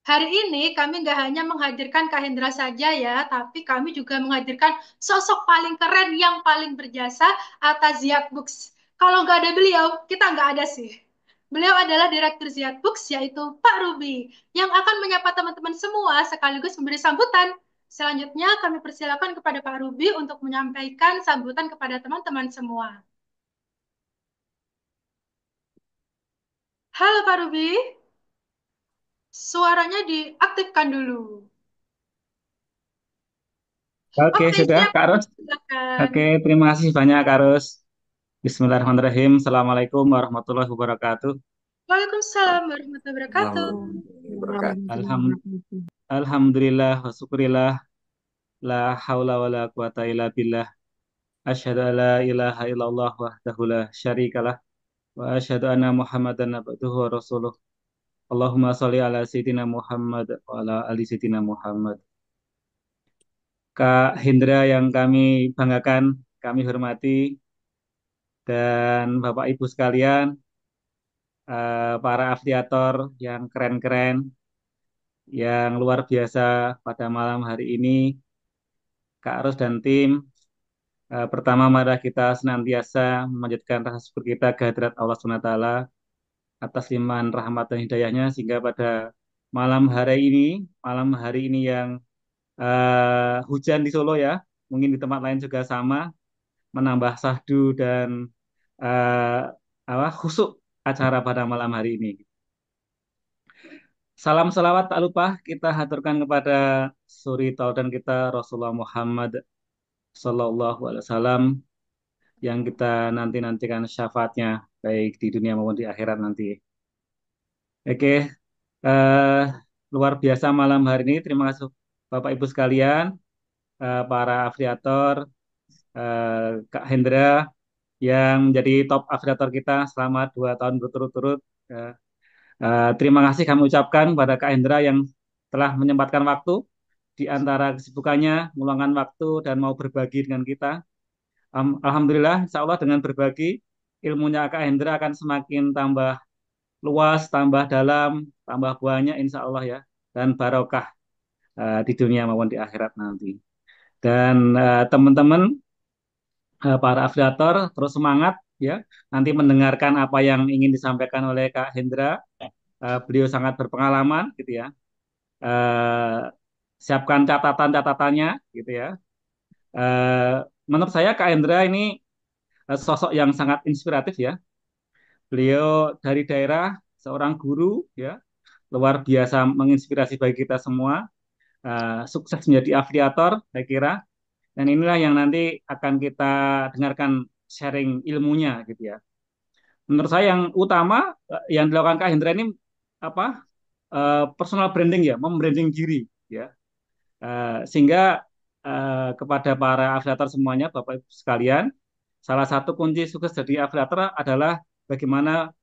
Hari ini kami nggak hanya menghadirkan Kak Hendra saja ya, tapi kami juga menghadirkan sosok paling keren yang paling berjasa atas Ziad Books. Kalau nggak ada beliau, kita nggak ada sih. Beliau adalah Direktur Ziad Books, yaitu Pak Ruby, yang akan menyapa teman-teman semua sekaligus memberi sambutan. Selanjutnya kami persilakan kepada Pak Ruby untuk menyampaikan sambutan kepada teman-teman semua. Halo Pak Ruby, suaranya diaktifkan dulu. Oke, Oke, sudah, siap. Kak Ros. Silakan. Oke, terima kasih banyak, Kak Ros. Bismillahirrahmanirrahim. Assalamualaikum warahmatullahi wabarakatuh. Waalaikumsalam warahmatullahi wabarakatuh. Alham- Alhamdulillah wa syukurillah. La haula wa la quwata illa billah. Asyhadu an la ilaha illallah wahdahu la syarikalah. Wa asyhadu anna Muhammadan abduhu wa rasuluh. Allahumma sholli ala Sayyidina Muhammad wa ala ali Sayyidina Muhammad. Kak Hendra yang kami banggakan, kami hormati, dan Bapak Ibu sekalian, para afiliator yang keren-keren, yang luar biasa pada malam hari ini, Kak Arus dan tim. Pertama, mari kita senantiasa memanjatkan rasa syukur kita kehadirat Allah SWT atas limpahan rahmat dan hidayahnya, sehingga pada malam hari ini yang hujan di Solo ya, mungkin di tempat lain juga sama, menambah sahdu dan eh, khusyuk acara pada malam hari ini. Salam selawat tak lupa kita haturkan kepada suri tauladan kita Rasulullah Muhammad Sallallahu Alaihi Wasallam yang kita nantikan syafaatnya baik di dunia maupun di akhirat nanti. Oke, eh, luar biasa malam hari ini. Terima kasih Bapak Ibu sekalian, para afiliator, Kak Hendra yang menjadi top afiliator kita selama 2 tahun berturut-turut. Eh, Terima kasih kami ucapkan pada Kak Hendra yang telah menyempatkan waktu di antara kesibukannya, meluangkan waktu dan mau berbagi dengan kita. Alhamdulillah, insya Allah dengan berbagi, ilmunya Kak Hendra akan semakin tambah luas, tambah dalam, tambah banyak insya Allah ya. Dan barokah di dunia maupun di akhirat nanti. Dan teman-teman, para afiliator, terus semangat ya. Nanti mendengarkan apa yang ingin disampaikan oleh Kak Hendra. Beliau sangat berpengalaman gitu ya. Eh, Siapkan catatan-catatannya gitu ya. Eh, Menurut saya Kak Hendra ini sosok yang sangat inspiratif ya. Beliau dari daerah, seorang guru ya, luar biasa menginspirasi bagi kita semua. Sukses menjadi afiliator, saya kira. Dan inilah yang nanti akan kita dengarkan sharing ilmunya gitu ya. Menurut saya yang utama yang dilakukan Kak Hendra ini apa? Personal branding ya, membranding diri ya. Sehingga kepada para afiliator semuanya, Bapak Ibu sekalian, salah satu kunci sukses jadi afiliator adalah bagaimana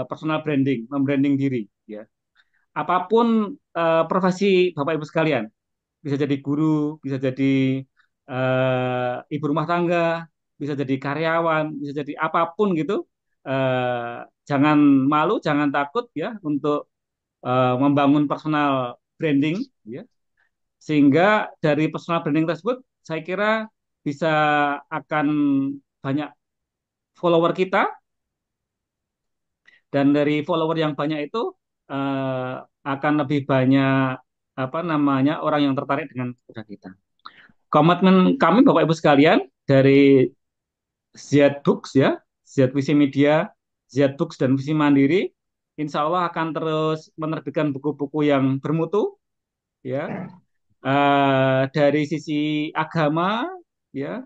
personal branding, membranding diri. Ya, apapun profesi Bapak Ibu sekalian, bisa jadi guru, bisa jadi ibu rumah tangga, bisa jadi karyawan, bisa jadi apapun gitu. Jangan malu, jangan takut ya untuk membangun personal branding. Ya, sehingga dari personal branding tersebut saya kira bisa akan banyak follower kita, dan dari follower yang banyak itu eh, akan lebih banyak apa namanya orang yang tertarik dengan produk kita. Komitmen kami Bapak Ibu sekalian dari Z Books ya, Z Visi Media, Z Books dan Visi Mandiri, insya Allah akan terus menerbitkan buku-buku yang bermutu ya, dari sisi agama ya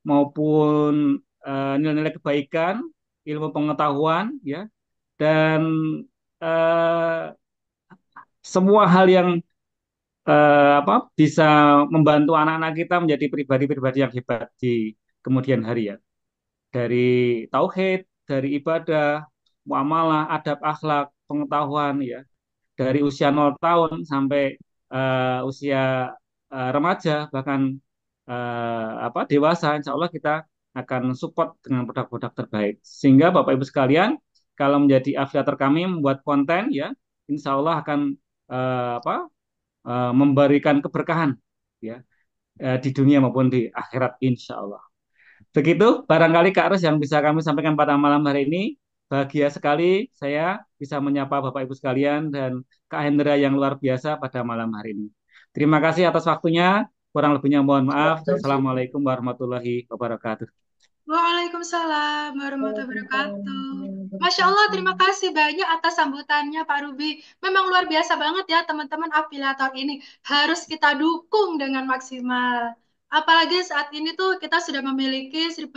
maupun nilai-nilai kebaikan, ilmu pengetahuan ya, dan eh, semua hal yang bisa membantu anak-anak kita menjadi pribadi-pribadi yang hebat di kemudian hari ya. Dari tauhid, dari ibadah, muamalah, adab, akhlak, pengetahuan ya. Dari usia 0 tahun sampai usia remaja bahkan dewasa, insya Allah kita akan support dengan produk-produk terbaik. Sehingga Bapak Ibu sekalian, kalau menjadi afiliator kami membuat konten ya, insya Allah akan apa memberikan keberkahan ya di dunia maupun di akhirat insya Allah. Begitu barangkali Kak Ros yang bisa kami sampaikan pada malam hari ini. Bahagia sekali saya bisa menyapa Bapak Ibu sekalian dan Kak Hendra yang luar biasa pada malam hari ini. Terima kasih atas waktunya. Kurang lebihnya mohon maaf. Assalamualaikum warahmatullahi wabarakatuh. Waalaikumsalam warahmatullahi wabarakatuh. Masya Allah, terima kasih banyak atas sambutannya Pak Ruby. Memang luar biasa banget ya teman-teman afiliator ini. Harus kita dukung dengan maksimal. Apalagi saat ini tuh kita sudah memiliki 1.500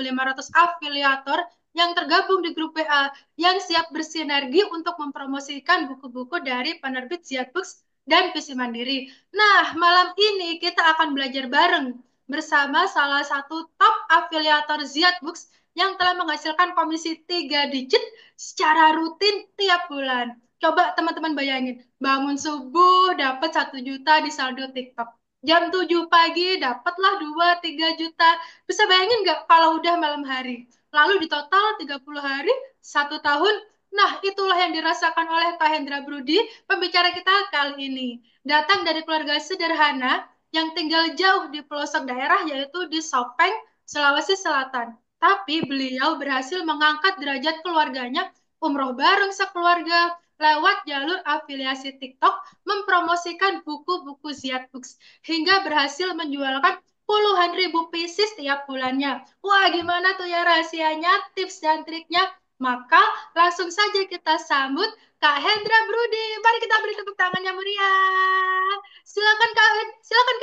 afiliator yang tergabung di grup WA yang siap bersinergi untuk mempromosikan buku-buku dari penerbit Ziad Books dan PC Mandiri. Nah, malam ini kita akan belajar bareng bersama salah satu top afiliator Ziad Books yang telah menghasilkan komisi 3 digit secara rutin tiap bulan. Coba teman-teman bayangin, bangun subuh dapat 1 juta di saldo TikTok. Jam 7 pagi dapatlah 2-3 juta. Bisa bayangin nggak kalau udah malam hari? Lalu di total 30 hari, 1 tahun. Nah, itulah yang dirasakan oleh Kak Hendra Brudi, pembicara kita kali ini. Datang dari keluarga sederhana, yang tinggal jauh di pelosok daerah yaitu di Sopeng, Sulawesi Selatan. Tapi beliau berhasil mengangkat derajat keluarganya umroh bareng sekeluarga lewat jalur afiliasi TikTok mempromosikan buku-buku Ziad Books hingga berhasil menjualkan puluhan ribu pieces tiap bulannya. Wah, gimana tuh ya rahasianya, tips dan triknya? Maka langsung saja kita sambut Kak Hendra Brudi. Mari kita beri tepuk tangan yang meriah. Silakan Kak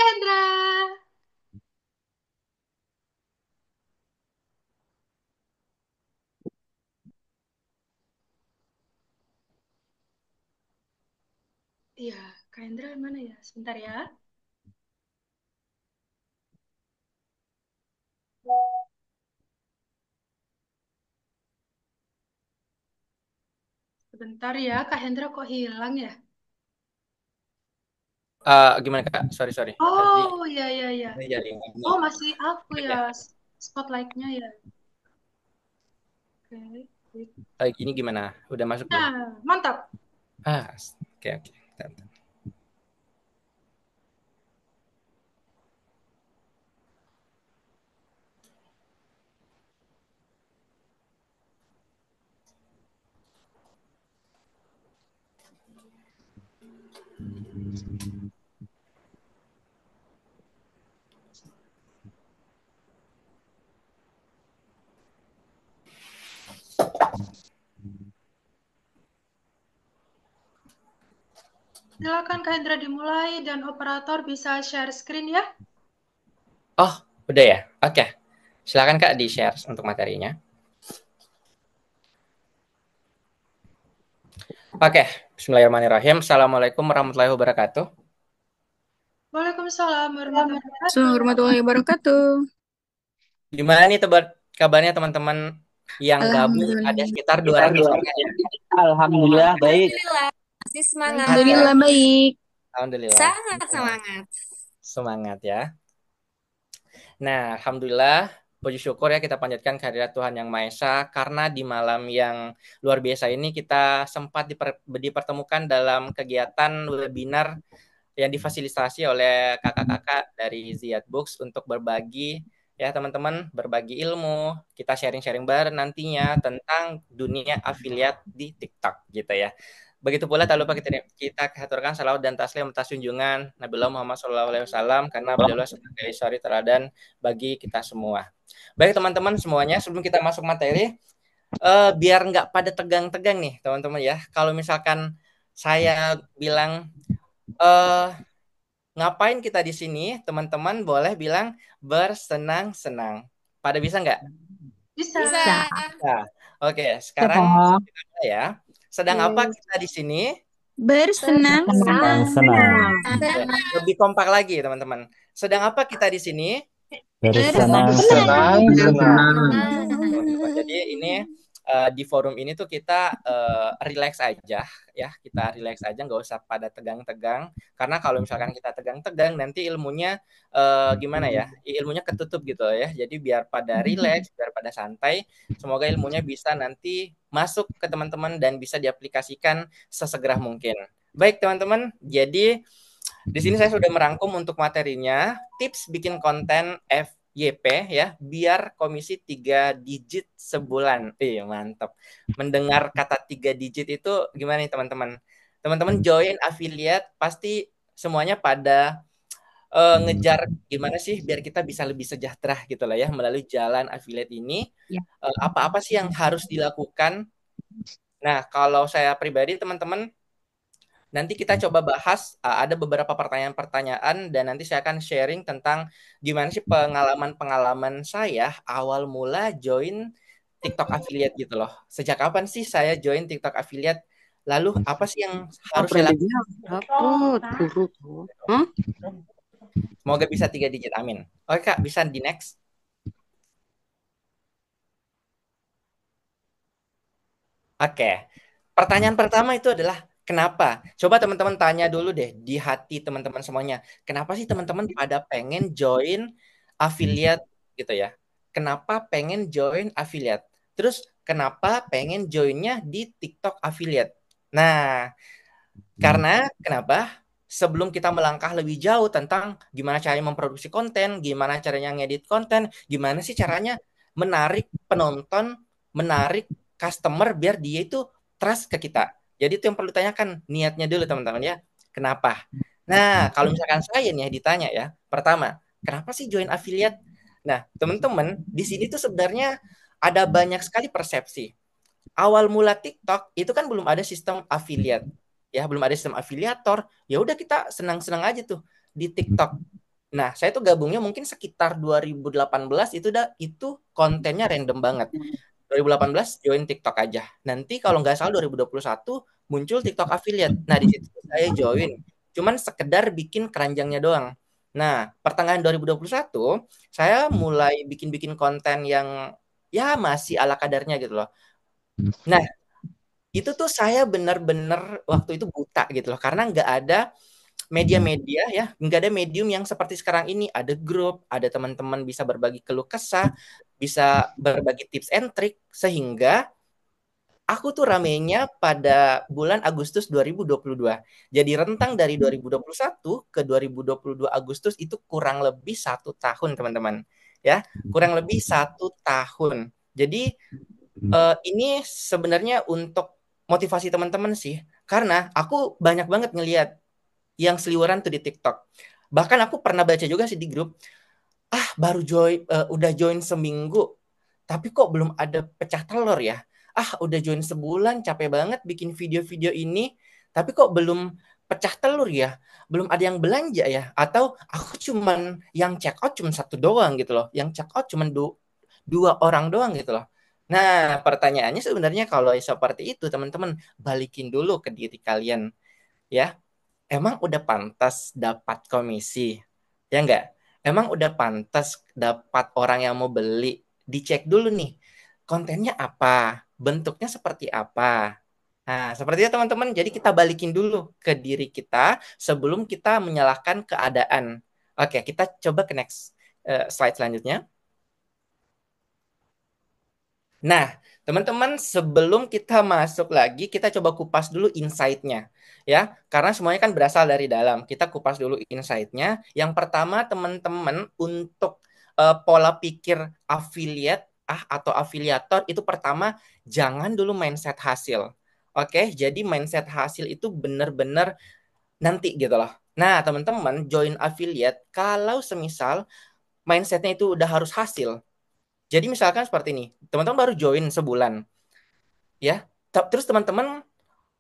Hendra. Iya, Kak Hendra mana ya? Sebentar ya. Sebentar ya, Kak Hendra kok hilang ya? Gimana Kak? Sorry sorry. Tadi Oh, iya, iya, iya. ini jadi ini. Oh, masih aku ya, Ya. spotlightnya ya. Oke. Kayak gini gimana? Udah masuk belum? Nah, mantap. Oke oke. Bentar. Silakan Kak Hendra dimulai dan operator bisa share screen ya. Oh, udah ya? Oke. Silakan Kak di-share untuk materinya. Oke, bismillahirrahmanirrahim. Assalamualaikum warahmatullahi wabarakatuh. Waalaikumsalam warahmatullahi wabarakatuh. Assalamualaikum warahmatullahi wabarakatuh. Gimana nih kabarnya teman-teman yang gabung? Ada sekitar 200 orang ya. Alhamdulillah baik. Alhamdulillah. Masih semangat. Alhamdulillah baik. Alhamdulillah. Sangat semangat. Semangat ya. Nah, alhamdulillah, puji syukur ya kita panjatkan kehadirat Tuhan Yang Maha Esa karena di malam yang luar biasa ini kita sempat dipertemukan dalam kegiatan webinar yang difasilitasi oleh kakak-kakak dari Ziad Books untuk berbagi ya teman-teman, berbagi ilmu, kita sharing-sharing bareng nantinya tentang dunia afiliat di TikTok gitu ya. Begitu pula tak lupa kita haturkan salawat dan taslim atas junjungan Nabiullah Muhammad SAW karena beliau sebagai suri teladan bagi kita semua. Baik teman-teman semuanya, sebelum kita masuk materi, biar nggak pada tegang-tegang nih teman-teman ya. Kalau misalkan saya bilang ngapain kita di sini, teman-teman boleh bilang bersenang-senang. Pada bisa nggak? Bisa. Nah, oke, sekarang ya. Sedang apa kita di sini? Bersenang-senang. Lebih kompak lagi, teman-teman. Sedang apa kita di sini? Bersenang-senang. Jadi ini di forum ini tuh kita relax aja ya, kita relax aja, nggak usah pada tegang-tegang. Karena kalau misalkan kita tegang-tegang, nanti ilmunya gimana ya? Ilmunya ketutup gitu ya. Jadi biar pada relax, biar pada santai. Semoga ilmunya bisa nanti masuk ke teman-teman dan bisa diaplikasikan sesegera mungkin. Baik teman-teman, jadi di sini saya sudah merangkum untuk materinya, tips bikin konten FYP ya, biar komisi 3 digit sebulan. Mantap. Mendengar kata 3 digit itu gimana nih teman-teman? Teman-teman join affiliate pasti semuanya pada ngejar gimana sih biar kita bisa lebih sejahtera gitu lah ya melalui jalan affiliate ini. Apa-apa sih yang harus dilakukan? Nah, kalau saya pribadi teman-teman nanti kita coba bahas, ada beberapa pertanyaan-pertanyaan dan nanti saya akan sharing tentang gimana sih pengalaman-pengalaman saya awal mula join TikTok affiliate gitu loh. Sejak kapan sih saya join TikTok affiliate? Lalu apa sih yang harus saya lakukan? Semoga bisa 3 digit, amin. Oke Kak, bisa di next. Oke, pertanyaan pertama itu adalah kenapa? Coba teman-teman tanya dulu deh di hati teman-teman semuanya. Kenapa sih teman-teman pada pengen join affiliate gitu ya? Kenapa pengen join affiliate? Terus kenapa pengen joinnya di TikTok affiliate? Nah, karena kenapa? Sebelum kita melangkah lebih jauh tentang gimana caranya memproduksi konten, gimana caranya ngedit konten, gimana sih caranya menarik penonton, menarik customer biar dia itu trust ke kita. Jadi itu yang perlu ditanyakan niatnya dulu teman-teman ya. Kenapa? Nah, kalau misalkan saya nih ditanya ya, pertama, kenapa sih join affiliate? Nah, teman-teman, di sini tuh sebenarnya ada banyak sekali persepsi. Awal mula TikTok itu kan belum ada sistem affiliate, ya belum ada sistem afiliator. Ya udah kita senang-senang aja tuh di TikTok. Nah, saya tuh gabungnya mungkin sekitar 2018 itu kontennya random banget. 2018 join TikTok aja. Nanti kalau nggak salah 2021 muncul TikTok affiliate. Nah, di situ saya join. Cuman sekedar bikin keranjangnya doang. Nah, pertengahan 2021 saya mulai bikin-bikin konten yang ya masih ala kadarnya gitu loh. Nah, itu tuh saya benar-benar waktu itu buta gitu loh karena nggak ada media-media ya, nggak ada medium yang seperti sekarang ini, ada grup, ada teman-teman bisa berbagi keluh kesah, bisa berbagi tips and trik, sehingga aku tuh ramenya pada bulan Agustus 2022. Jadi rentang dari 2021 ke 2022 Agustus itu kurang lebih 1 tahun teman-teman, ya kurang lebih 1 tahun. Jadi ini sebenarnya untuk motivasi teman-teman sih, karena aku banyak banget ngelihat yang seliweran tuh di TikTok. Bahkan aku pernah baca juga sih di grup, baru udah join seminggu, tapi kok belum ada pecah telur ya? Udah join sebulan, capek banget bikin video-video ini, tapi kok belum pecah telur ya? Belum ada yang belanja ya? Atau aku cuman yang check out cuma satu doang gitu loh, yang check out cuma dua orang doang gitu loh. Nah, pertanyaannya sebenarnya kalau seperti itu, teman-teman, balikin dulu ke diri kalian, ya. Emang udah pantas dapat komisi? Ya enggak? Emang udah pantas dapat orang yang mau beli? Dicek dulu nih, kontennya apa? Bentuknya seperti apa? Nah, seperti itu teman-teman. Jadi kita balikin dulu ke diri kita sebelum kita menyalahkan keadaan. Oke, kita coba ke next slide selanjutnya. Nah, teman-teman, sebelum kita masuk lagi, kita coba kupas dulu insight-nya. Ya, karena semuanya kan berasal dari dalam. Kita kupas dulu insight-nya. Yang pertama, teman-teman, untuk pola pikir affiliate atau afiliator, itu pertama, jangan dulu mindset hasil. Oke, jadi mindset hasil itu benar-benar nanti gitu loh. Nah, teman-teman, join affiliate, kalau semisal mindsetnya itu udah harus hasil, jadi misalkan seperti ini, teman-teman baru join sebulan, ya. Terus teman-teman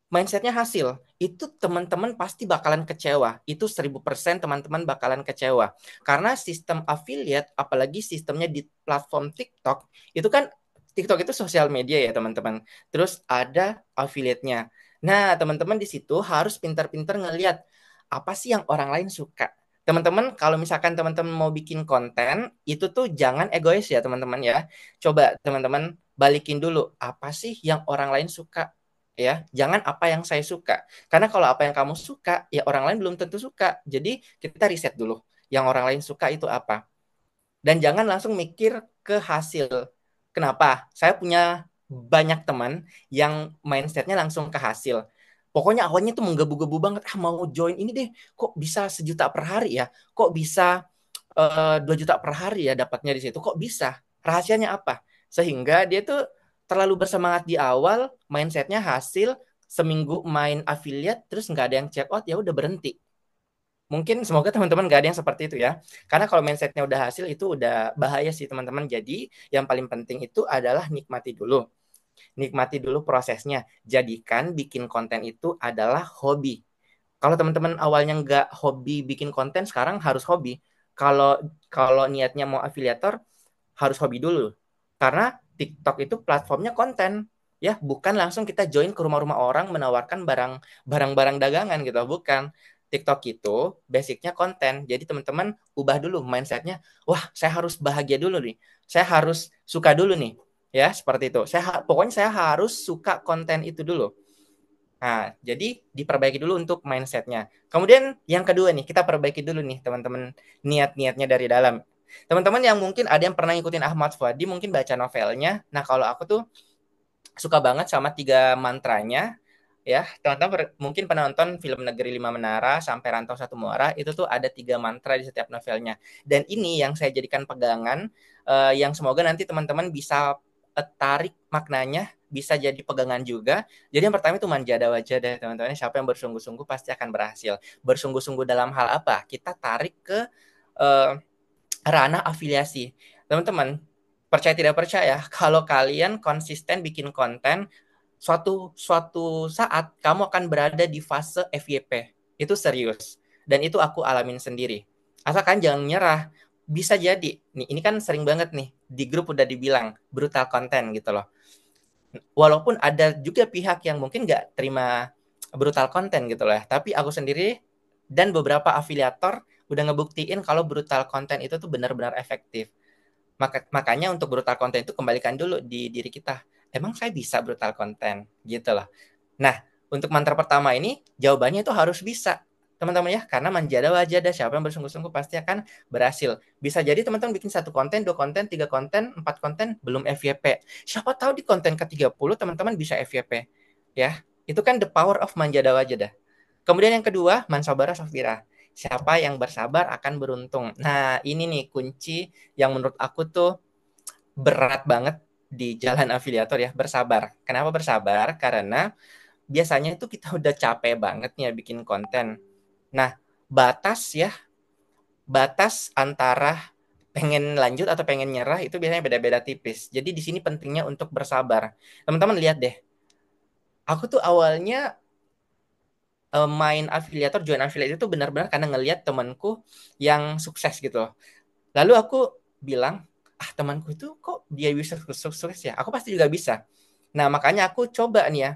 mindsetnya hasil, itu teman-teman pasti bakalan kecewa. Itu 1000% teman-teman bakalan kecewa. Karena sistem affiliate, apalagi sistemnya di platform TikTok, itu kan TikTok itu sosial media ya teman-teman. Terus ada affiliate-nya. Nah, teman-teman di situ harus pintar-pintar ngelihat apa sih yang orang lain suka. Teman-teman, kalau misalkan teman-teman mau bikin konten, itu tuh jangan egois ya teman-teman ya. Coba teman-teman balikin dulu, apa sih yang orang lain suka? Ya, jangan apa yang saya suka. Karena kalau apa yang kamu suka, ya orang lain belum tentu suka. Jadi kita riset dulu, yang orang lain suka itu apa. Dan jangan langsung mikir ke hasil. Kenapa? Saya punya banyak teman yang mindsetnya langsung ke hasil. Pokoknya awalnya tuh menggebu-gebu banget, mau join ini deh, kok bisa 1 juta per hari ya, kok bisa 2 juta per hari ya dapatnya di situ, kok bisa, rahasianya apa? Sehingga dia tuh terlalu bersemangat di awal, mindsetnya hasil, seminggu main affiliate, terus nggak ada yang check out, ya udah berhenti. Mungkin semoga teman-teman nggak ada yang seperti itu ya. Karena kalau mindsetnya udah hasil, itu udah bahaya sih teman-teman. Jadi yang paling penting itu adalah nikmati dulu. Nikmati dulu prosesnya. Jadikan bikin konten itu adalah hobi. Kalau teman-teman awalnya nggak hobi bikin konten, sekarang harus hobi. Kalau kalau niatnya mau afiliator, harus hobi dulu. Karena TikTok itu platformnya konten, ya, bukan langsung kita join ke rumah-rumah orang menawarkan barang-barang dagangan gitu, bukan. TikTok itu basicnya konten. Jadi teman-teman ubah dulu mindsetnya. Wah, saya harus bahagia dulu nih. Saya harus suka dulu nih. Ya, seperti itu. Pokoknya saya harus suka konten itu dulu. Nah, jadi diperbaiki dulu untuk mindsetnya. Kemudian yang kedua nih, kita perbaiki dulu nih teman-teman niat-niatnya dari dalam. Teman-teman yang mungkin ada yang pernah ngikutin Ahmad Fuadi, mungkin baca novelnya. Nah, kalau aku tuh suka banget sama 3 mantranya. Ya, teman-teman mungkin pernah nonton film Negeri Lima Menara sampai Rantau Satu Muara, itu tuh ada 3 mantra di setiap novelnya. Dan ini yang saya jadikan pegangan, yang semoga nanti teman-teman bisa tarik maknanya, bisa jadi pegangan juga. Jadi yang pertama itu manjada wajada, teman-teman. Siapa yang bersungguh-sungguh pasti akan berhasil. Bersungguh-sungguh dalam hal apa? Kita tarik ke uh, ranah afiliasi. Teman-teman, percaya tidak percaya, kalau kalian konsisten bikin konten, suatu saat kamu akan berada di fase FYP. Itu serius. Dan itu aku alamin sendiri. Asalkan jangan nyerah. Bisa jadi, nih ini kan sering banget nih, di grup udah dibilang, brutal konten gitu loh. Walaupun ada juga pihak yang mungkin nggak terima brutal konten gitu loh. Tapi aku sendiri dan beberapa afiliator udah ngebuktiin kalau brutal konten itu tuh benar-benar efektif. Makanya untuk brutal konten itu kembalikan dulu di diri kita. Emang saya bisa brutal konten gitu loh. Nah, untuk mantra pertama ini jawabannya itu harus bisa. Teman-teman ya, karena manjada wajada, siapa yang bersungguh-sungguh pasti akan berhasil. Bisa jadi teman-teman bikin 1 konten, 2 konten, 3 konten, 4 konten, belum FYP. Siapa tahu di konten ke-30 teman-teman bisa FYP. Ya, itu kan the power of manjada wajada. Kemudian yang kedua, mansabara safira. Siapa yang bersabar akan beruntung. Nah, ini nih kunci yang menurut aku tuh berat banget di jalan afiliator ya, bersabar. Kenapa bersabar? Karena biasanya itu kita udah capek banget nih ya bikin konten. Nah, batas antara pengen lanjut atau pengen nyerah itu biasanya beda-beda tipis. Jadi di sini pentingnya untuk bersabar. Teman-teman lihat deh, aku tuh awalnya main afiliator, join affiliate itu benar-benar karena ngelihat temanku yang sukses gitu. Lalu aku bilang, temanku itu kok dia bisa sukses ya? Aku pasti juga bisa. Nah, makanya aku coba nih ya,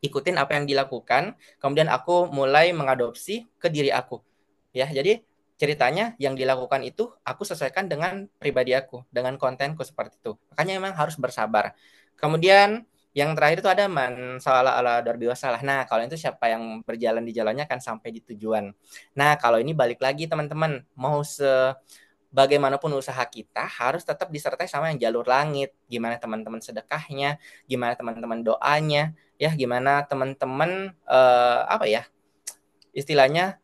ikutin apa yang dilakukan, kemudian aku mulai mengadopsi ke diri aku. Ya, jadi ceritanya yang dilakukan itu aku sesuaikan dengan pribadi aku, dengan kontenku seperti itu. Makanya memang harus bersabar. Kemudian yang terakhir itu ada man salah ala darbi wasalah. Nah, kalau itu siapa yang berjalan di jalannya akan sampai di tujuan. Nah, kalau ini balik lagi teman-teman, mau bagaimanapun usaha kita harus tetap disertai sama yang jalur langit. Gimana teman-teman sedekahnya, gimana teman-teman doanya, ya gimana teman-teman apa ya istilahnya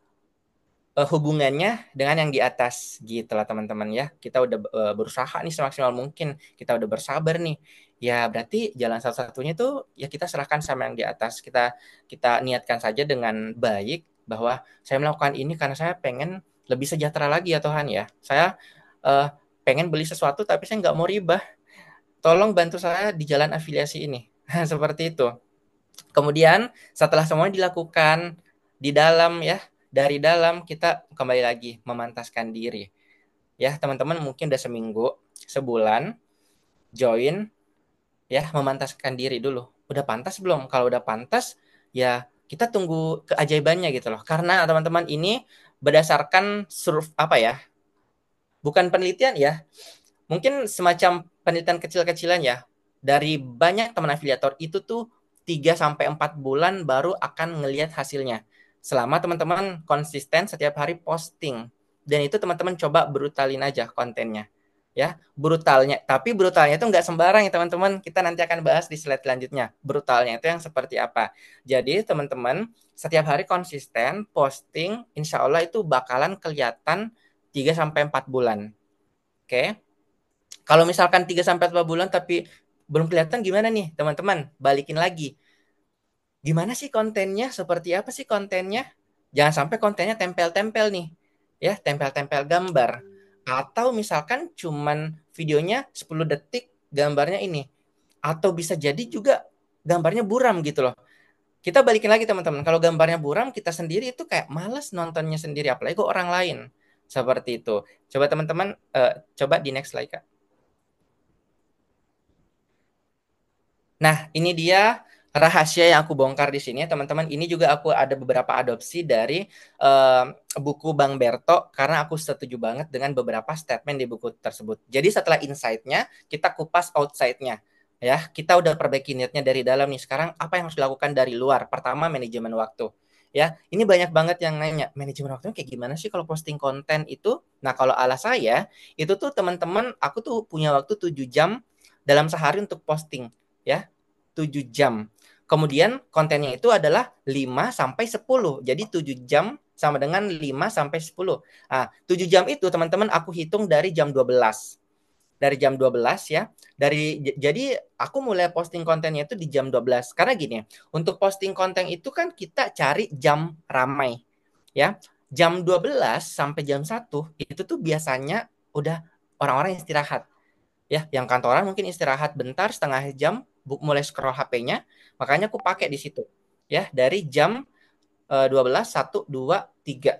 hubungannya dengan yang di atas gitu lah teman-teman ya. Kita udah berusaha nih semaksimal mungkin, kita udah bersabar nih. Ya berarti jalan satu-satunya tuh ya kita serahkan sama yang di atas. Kita niatkan saja dengan baik bahwa saya melakukan ini karena saya pengen lebih sejahtera lagi ya Tuhan ya. Saya pengen beli sesuatu tapi saya nggak mau ribah. Tolong bantu saya di jalan afiliasi ini. Seperti itu. Kemudian setelah semuanya dilakukan di dalam ya, dari dalam kita kembali lagi memantaskan diri. Ya, teman-teman mungkin udah seminggu, sebulan join ya, memantaskan diri dulu. Udah pantas belum? Kalau udah pantas ya kita tunggu keajaibannya gitu loh. Karena teman-teman ini berdasarkan apa ya? Bukan penelitian ya. Mungkin semacam penelitian kecil-kecilan ya. Dari banyak teman afiliator itu tuh 3-4 bulan baru akan ngelihat hasilnya. Selama teman-teman konsisten setiap hari posting. Dan itu teman-teman coba brutalin aja kontennya. ya. Brutalnya, tapi brutalnya itu nggak sembarang ya teman-teman. Kita nanti akan bahas di slide selanjutnya. Brutalnya itu yang seperti apa. Jadi teman-teman setiap hari konsisten posting, insya Allah itu bakalan kelihatan 3-4 bulan. Oke. Kalau misalkan 3-4 bulan tapi belum kelihatan gimana nih teman-teman? Balikin lagi. Gimana sih kontennya? Seperti apa sih kontennya? Jangan sampai kontennya tempel-tempel nih. Ya, tempel-tempel gambar. Atau misalkan cuman videonya 10 detik gambarnya ini. Atau bisa jadi juga gambarnya buram gitu loh. Kita balikin lagi teman-teman. Kalau gambarnya buram, kita sendiri itu kayak males nontonnya sendiri. Apalagi kok orang lain. Seperti itu. Coba teman-teman, coba di next slide Kak. Nah, ini dia rahasia yang aku bongkar di sini, teman-teman. Ini juga aku ada beberapa adopsi dari buku Bang Berto, karena aku setuju banget dengan beberapa statement di buku tersebut. Jadi setelah insight-nya, kita kupas outside-nya. Ya, kita udah perbaiki niatnya dari dalam nih. Sekarang apa yang harus dilakukan dari luar? Pertama, manajemen waktu. Ya, ini banyak banget yang nanya, manajemen waktunya kayak gimana sih kalau posting konten itu? Nah, kalau ala saya, itu tuh teman-teman, aku tuh punya waktu 7 jam dalam sehari untuk posting. Ya, 7 jam. Kemudian kontennya itu adalah 5 sampai 10. Jadi 7 jam sama dengan 5 sampai 10. Nah, 7 jam itu teman-teman aku hitung dari jam 12. Dari jam 12 ya. Jadi aku mulai posting kontennya itu di jam 12. Karena gini, untuk posting konten itu kan kita cari jam ramai. Ya. Jam 12 sampai jam 1 itu tuh biasanya udah orang-orang istirahat. Ya, yang kantoran mungkin istirahat bentar setengah jam, mulai scroll HP-nya, makanya aku pakai di situ. Ya, dari jam 12, 1, 2, 3.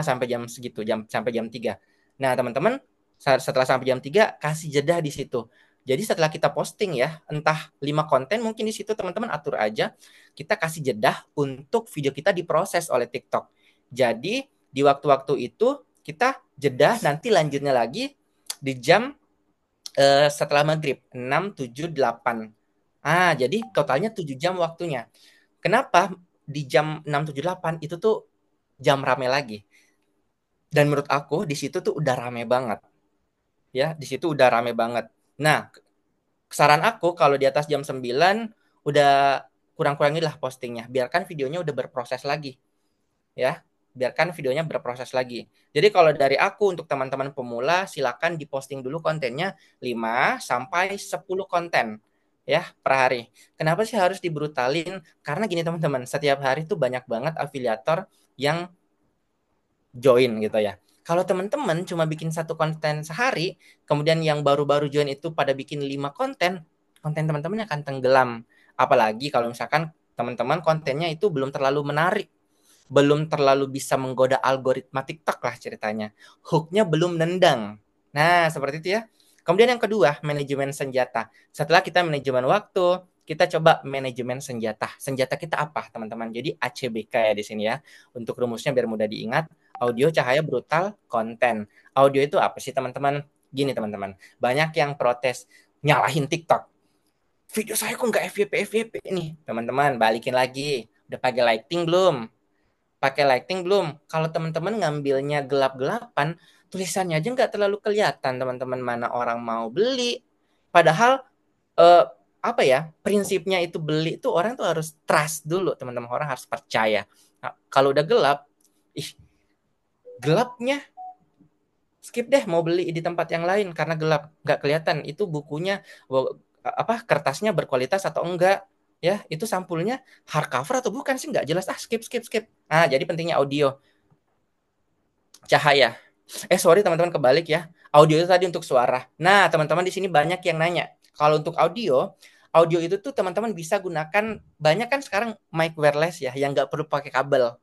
Sampai jam segitu, sampai jam 3. Nah, teman-teman, setelah sampai jam 3 kasih jeda di situ. Jadi setelah kita posting ya, entah 5 konten mungkin di situ teman-teman atur aja, kita kasih jeda untuk video kita diproses oleh TikTok. Jadi di waktu-waktu itu kita jeda, nanti lanjutnya lagi di jam setelah maghrib 6, 7, 8. Jadi totalnya 7 jam waktunya. Kenapa di jam 6, 7, 8 itu tuh jam rame lagi. Dan menurut aku di situ tuh udah rame banget. Ya, di situ udah rame banget. Nah, saran aku kalau di atas jam 9 udah kurang-kurangilah postingnya. Biarkan videonya udah berproses lagi. Ya, biarkan videonya berproses lagi. Jadi kalau dari aku untuk teman-teman pemula silakan diposting dulu kontennya 5 sampai 10 konten ya per hari. Kenapa sih harus dibrutalin? Karena gini teman-teman, setiap hari tuh banyak banget afiliator yang join gitu ya. Kalau teman-teman cuma bikin satu konten sehari, kemudian yang baru-baru join itu pada bikin 5 konten, konten teman-teman akan tenggelam. Apalagi kalau misalkan teman-teman kontennya itu belum terlalu menarik, belum terlalu bisa menggoda algoritma TikTok lah ceritanya. Hooknya belum nendang. Nah, seperti itu ya. Kemudian yang kedua, manajemen senjata. Setelah kita manajemen waktu, kita coba manajemen senjata. Senjata kita apa, teman-teman? Jadi ACBK ya di sini ya. Untuk rumusnya biar mudah diingat, audio, cahaya, brutal, konten. Audio itu apa sih, teman-teman? Gini, teman-teman. Banyak yang protes, nyalahin TikTok. Video saya kok nggak FYP nih, teman-teman. Balikin lagi. Udah pakai lighting belum? Pakai lighting belum? Kalau teman-teman ngambilnya gelap-gelapan, tulisannya aja nggak terlalu kelihatan, teman-teman, mana orang mau beli. Padahal apa ya, prinsipnya itu beli itu orang tuh harus trust dulu, teman-teman, orang harus percaya. Nah, kalau udah gelap, gelapnya skip deh, mau beli di tempat yang lain karena gelap, nggak kelihatan itu bukunya kertasnya berkualitas atau enggak. Ya, itu sampulnya hardcover atau bukan sih nggak jelas. Skip. Jadi pentingnya audio, cahaya. Sorry teman-teman, kebalik ya. Audio itu tadi untuk suara. Nah, teman-teman di sini banyak yang nanya. Kalau untuk audio itu tuh teman-teman bisa gunakan, banyak kan sekarang mic wireless ya, yang nggak perlu pakai kabel.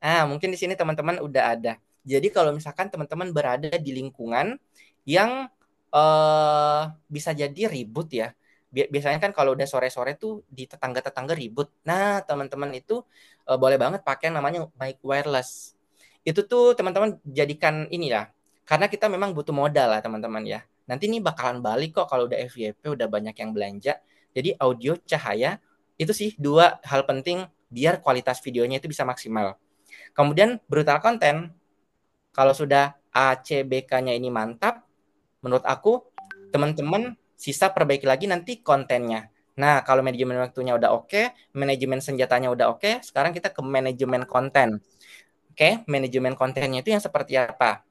Mungkin di sini teman-teman udah ada. Jadi kalau misalkan teman-teman berada di lingkungan yang bisa jadi ribut ya. Biasanya kan kalau udah sore-sore tuh di tetangga-tetangga ribut. Nah, teman-teman itu boleh banget pakai yang namanya mic wireless. Itu tuh teman-teman jadikan ini ya. Karena kita memang butuh modal lah teman-teman ya. Nanti nih bakalan balik kok kalau udah FYP, udah banyak yang belanja. Jadi audio, cahaya, itu sih 2 hal penting biar kualitas videonya itu bisa maksimal. Kemudian brutal content, kalau sudah ACBK-nya ini mantap, Menurut aku, teman-teman sisa perbaiki lagi nanti kontennya. Nah, kalau manajemen waktunya udah oke, manajemen senjatanya udah oke, sekarang kita ke manajemen konten. Oke, manajemen kontennya itu yang seperti apa?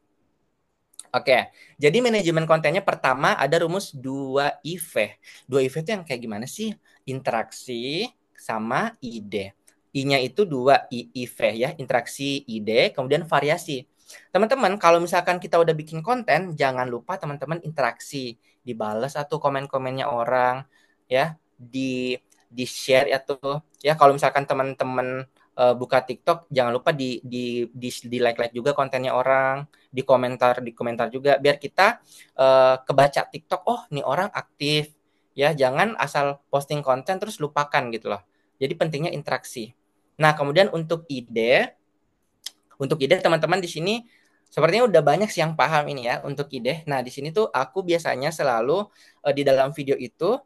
Oke, jadi manajemen kontennya pertama ada rumus 2IV. 2IV itu yang kayak gimana sih? Interaksi sama ide. I-nya itu 2IV ya, interaksi, ide, kemudian variasi. Teman-teman, kalau misalkan kita udah bikin konten, jangan lupa teman-teman interaksi, dibalas atau komen-komennya orang, ya, di share atau ya kalau misalkan teman-teman buka TikTok, jangan lupa di like juga kontennya orang, di komentar juga biar kita kebaca TikTok, oh nih orang aktif ya, jangan asal posting konten terus lupakan gitu loh. Jadi pentingnya interaksi. Nah, kemudian untuk ide teman-teman di sini sepertinya udah banyak sih yang paham ini ya untuk ide. Nah, di sini tuh aku biasanya selalu di dalam video itu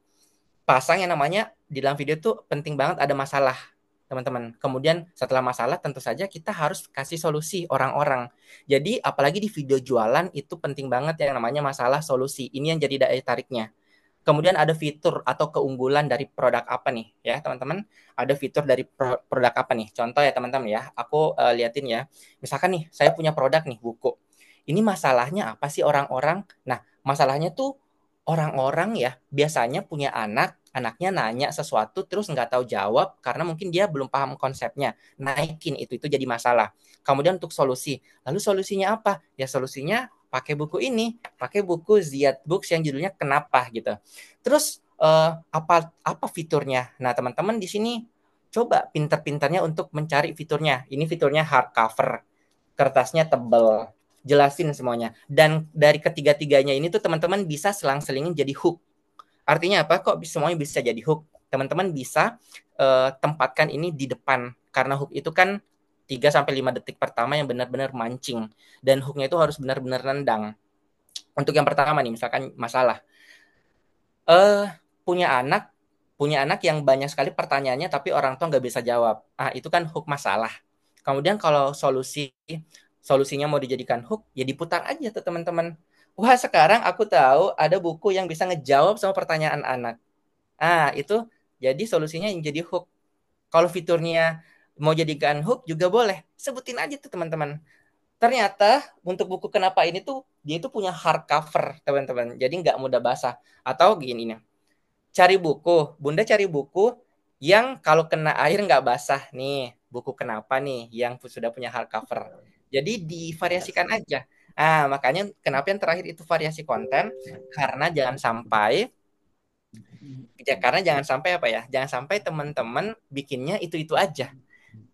pasang yang namanya, di dalam video tuh penting banget ada masalah teman-teman. Kemudian setelah masalah tentu saja kita harus kasih solusi orang-orang. Jadi apalagi di video jualan itu penting banget yang namanya masalah solusi. Ini yang jadi daya tariknya. Kemudian ada fitur atau keunggulan dari produk apa nih ya teman-teman. Ada fitur dari produk apa nih. Contoh ya teman-teman ya. Aku liatin ya. Misalkan nih saya punya produk nih buku. Ini masalahnya apa sih orang-orang? Nah masalahnya tuh orang-orang ya biasanya punya anaknya nanya sesuatu terus nggak tahu jawab karena mungkin dia belum paham konsepnya. Naikin itu jadi masalah. Kemudian untuk solusi, lalu solusinya apa? Ya solusinya pakai buku ini, pakai buku Ziyad Books yang judulnya Kenapa gitu. Terus apa fiturnya? Nah teman-teman di sini coba pintar-pintarnya untuk mencari fiturnya. Ini fiturnya hardcover, kertasnya tebel, jelasin semuanya. Dan dari ketiga-tiganya ini tuh teman-teman bisa selang-selingin jadi hook. Artinya apa? Kok semuanya bisa jadi hook? Teman-teman bisa tempatkan ini di depan. Karena hook itu kan 3-5 detik pertama yang benar-benar mancing. Dan hooknya itu harus benar-benar nendang. Untuk yang pertama nih, misalkan masalah. Punya anak yang banyak sekali pertanyaannya tapi orang tua nggak bisa jawab. Itu kan hook masalah. Kemudian kalau solusinya mau dijadikan hook, ya diputar aja tuh teman-teman. Wah, sekarang aku tahu ada buku yang bisa ngejawab sama pertanyaan anak. Itu jadi solusinya yang jadi hook. Kalau fiturnya mau jadikan hook juga boleh. Sebutin aja tuh teman-teman. Ternyata untuk buku Kenapa ini tuh dia itu punya hardcover, teman-teman. Jadi nggak mudah basah. Atau gini nih. Bunda cari buku yang kalau kena air nggak basah nih. Buku Kenapa nih yang sudah punya hardcover. Jadi divariasikan aja. Makanya kenapa yang terakhir itu variasi konten, karena jangan sampai apa ya? Jangan sampai teman-teman bikinnya itu-itu aja.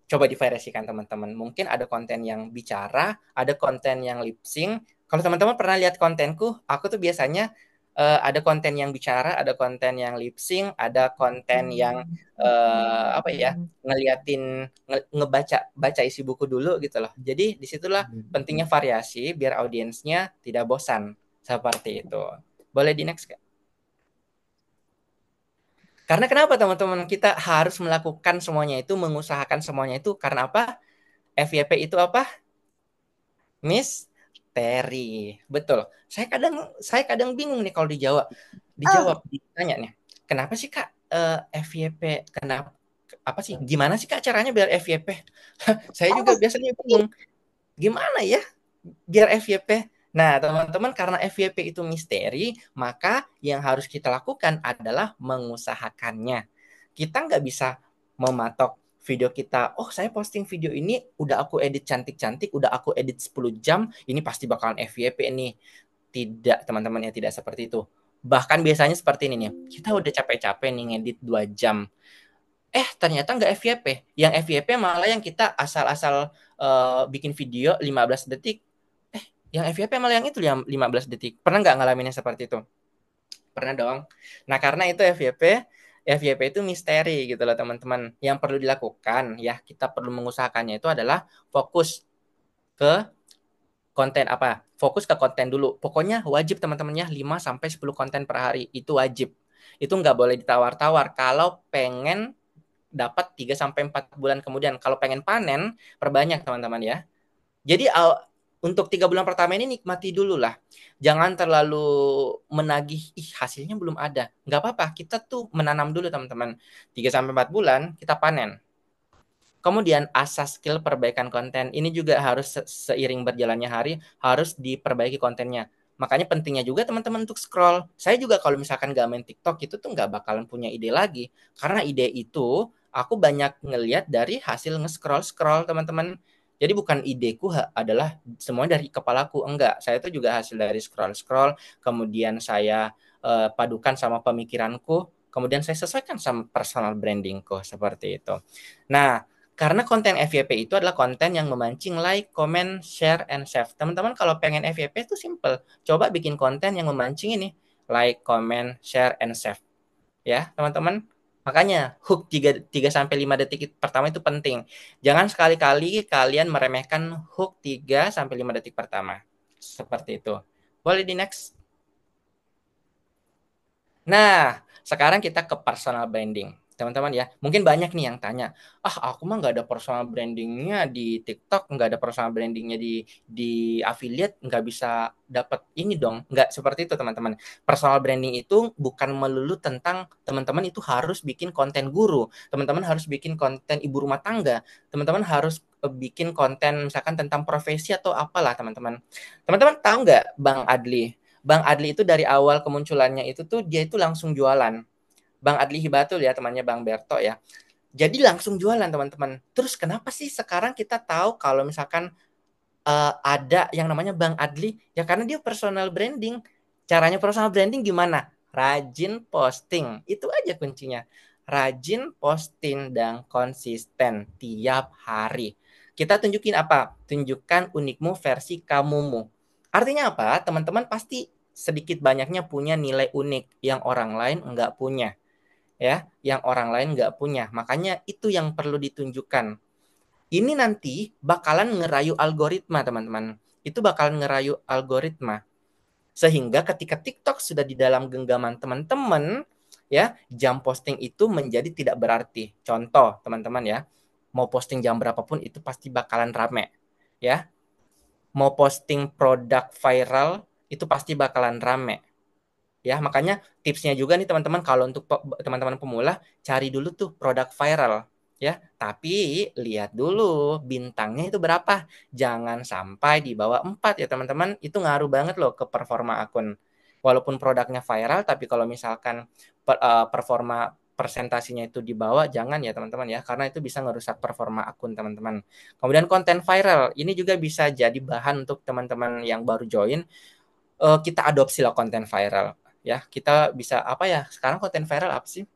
Coba divariasikan teman-teman. Mungkin ada konten yang bicara, ada konten yang lip sync. Kalau teman-teman pernah lihat kontenku, aku tuh biasanya ada konten yang bicara, ada konten yang lip sync, ada konten yang ngebaca isi buku dulu gitu loh. Jadi disitulah pentingnya variasi biar audiensnya tidak bosan seperti itu. Boleh di next, Kak? Karena kenapa teman-teman kita harus melakukan semuanya itu, mengusahakan semuanya itu karena apa? FYP itu apa? Misteri. Betul. Saya kadang bingung nih kalau dijawab ditanya nih. Kenapa sih Kak FYP? Kenapa? Apa sih? Gimana sih Kak caranya biar FYP? Saya juga biasanya bingung. Gimana ya biar FYP? Nah, teman-teman, karena FYP itu misteri, maka yang harus kita lakukan adalah mengusahakannya. Kita nggak bisa mematok video kita, oh saya posting video ini, udah aku edit cantik-cantik, udah aku edit 10 jam, ini pasti bakalan FYP nih. Tidak, teman-teman, ya tidak seperti itu. Bahkan biasanya seperti ini nih, kita udah capek-capek nih ngedit 2 jam. Ternyata nggak FYP. Yang FYP malah yang kita asal-asal bikin video 15 detik, yang FYP malah yang itu 15 detik. Pernah nggak ngalaminnya seperti itu? Pernah dong. Nah, karena itu FYP itu misteri gitu loh teman-teman. Yang perlu dilakukan ya, kita perlu mengusahakannya itu adalah fokus ke konten apa? Fokus ke konten dulu. Pokoknya wajib teman-temannya 5-10 konten per hari. Itu wajib. Itu nggak boleh ditawar-tawar. Kalau pengen dapat 3-4 bulan kemudian. Kalau pengen panen, perbanyak teman-teman ya. Jadi untuk 3 bulan pertama ini nikmati dulu lah. Jangan terlalu menagih, hasilnya belum ada. Nggak apa-apa, kita tuh menanam dulu teman-teman. 3-4 bulan kita panen. Kemudian asas skill perbaikan konten ini juga harus seiring berjalannya hari harus diperbaiki kontennya. Makanya pentingnya juga teman-teman untuk scroll. Saya juga kalau misalkan gak main TikTok itu tuh gak bakalan punya ide lagi. Karena ide itu aku banyak ngeliat dari hasil nge-scroll teman-teman. Jadi bukan ideku adalah semuanya dari kepalaku. Enggak, saya tuh juga hasil dari scroll. Kemudian saya padukan sama pemikiranku. Kemudian saya sesuaikan sama personal brandingku. Seperti itu. Nah, karena konten FYP itu adalah konten yang memancing like, comment, share, and save. Teman-teman kalau pengen FYP itu simple. Coba bikin konten yang memancing ini. Like, comment, share, and save. Ya, teman-teman. Makanya hook 3-5 detik pertama itu penting. Jangan sekali-kali kalian meremehkan hook 3-5 detik pertama. Seperti itu. Boleh di next. Nah, sekarang kita ke personal branding. Teman-teman ya, mungkin banyak nih yang tanya, aku mah nggak ada personal brandingnya di TikTok, nggak ada personal brandingnya di affiliate, nggak bisa dapat ini dong. Nggak seperti itu teman-teman. Personal branding itu bukan melulu tentang teman-teman itu harus bikin konten guru, teman-teman harus bikin konten ibu rumah tangga, teman-teman harus bikin konten misalkan tentang profesi atau apalah teman-teman. Teman-teman tahu nggak Bang Adli? Bang Adli itu dari awal kemunculannya itu tuh dia itu langsung jualan. Bang Adli Hibatul ya temannya Bang Berto ya. Jadi langsung jualan teman-teman. Terus kenapa sih sekarang kita tahu kalau misalkan ada yang namanya Bang Adli? Ya karena dia personal branding. Caranya personal branding gimana? Rajin posting. Itu aja kuncinya. Rajin posting dan konsisten tiap hari. Kita tunjukin apa? Tunjukkan unikmu versi kamumu. Artinya apa? Teman-teman pasti sedikit banyaknya punya nilai unik yang orang lain enggak punya. Ya, yang orang lain nggak punya. Makanya itu yang perlu ditunjukkan. Ini nanti bakalan ngerayu algoritma, teman-teman. Itu bakalan ngerayu algoritma. Sehingga ketika TikTok sudah di dalam genggaman teman-teman, ya, jam posting itu menjadi tidak berarti. Contoh, teman-teman ya, mau posting jam berapapun itu pasti bakalan rame. Ya, mau posting produk viral itu pasti bakalan rame. Ya, makanya tipsnya juga nih teman-teman kalau untuk teman-teman pemula cari dulu tuh produk viral ya. Tapi lihat dulu bintangnya itu berapa. Jangan sampai di bawah 4 ya teman-teman. Itu ngaruh banget loh ke performa akun. Walaupun produknya viral tapi kalau misalkan performa presentasinya itu di bawah jangan ya teman-teman ya karena itu bisa ngerusak performa akun teman-teman. Kemudian konten viral ini juga bisa jadi bahan untuk teman-teman yang baru join kita adopsi lah konten viral. Ya, kita bisa apa ya? Sekarang konten viral apa sih?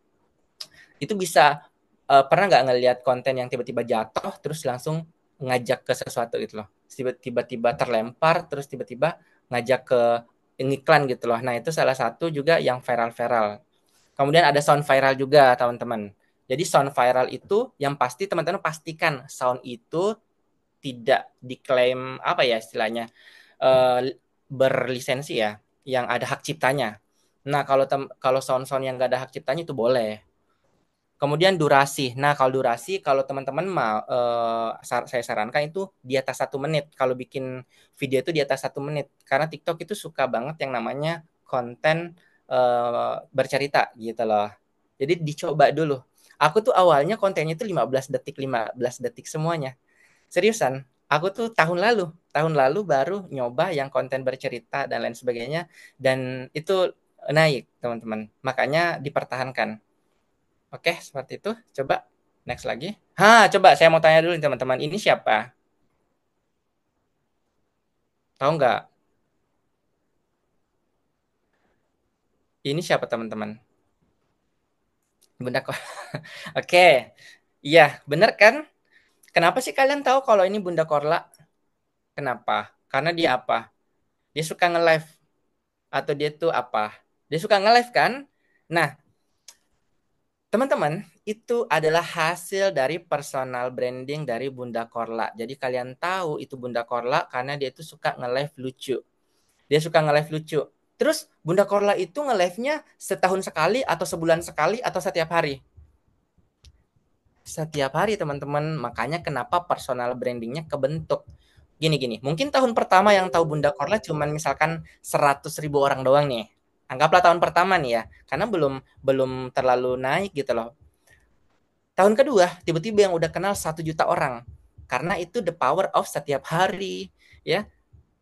Itu bisa pernah nggak ngelihat konten yang tiba-tiba jatuh terus langsung ngajak ke sesuatu gitu loh. Tiba-tiba terlempar terus tiba-tiba ngajak ke iklan gitu loh. Nah, itu salah satu juga yang viral-viral. Kemudian ada sound viral juga, teman-teman. Jadi sound viral itu yang pasti teman-teman pastikan sound itu tidak diklaim apa ya istilahnya berlisensi ya, yang ada hak ciptanya. Nah, kalau sound-sound yang nggak ada hak ciptanya itu boleh. Kemudian durasi. Nah, kalau durasi, kalau teman-teman mau, saya sarankan itu di atas 1 menit. Kalau bikin video itu di atas 1 menit. Karena TikTok itu suka banget yang namanya konten bercerita gitu loh. Jadi dicoba dulu. Aku tuh awalnya kontennya itu 15 detik semuanya. Seriusan, aku tuh tahun lalu baru nyoba yang konten bercerita dan lain sebagainya. Dan itu naik, teman-teman. Makanya dipertahankan. Oke, seperti itu. Coba next lagi. Coba saya mau tanya dulu nih, teman-teman. Ini siapa? Tahu nggak? Ini siapa, teman-teman? Bunda Korla. Oke. Iya, bener kan? Kenapa sih kalian tahu kalau ini Bunda Korla? Kenapa? Karena dia apa? Dia suka nge-live. Atau dia tuh apa? Dia suka nge-live kan? Nah, teman-teman, itu adalah hasil dari personal branding dari Bunda Korla. Jadi kalian tahu itu Bunda Korla karena dia itu suka nge-live lucu. Dia suka nge-live lucu. Terus Bunda Korla itu nge-live-nya setahun sekali atau sebulan sekali atau setiap hari? Setiap hari teman-teman. Makanya kenapa personal brandingnya kebentuk. Gini, mungkin tahun pertama yang tahu Bunda Korla cuman misalkan 100.000 orang doang nih. Anggaplah tahun pertama nih ya, karena belum terlalu naik gitu loh. Tahun kedua, tiba-tiba yang udah kenal 1 juta orang. Karena itu the power of setiap hari, ya.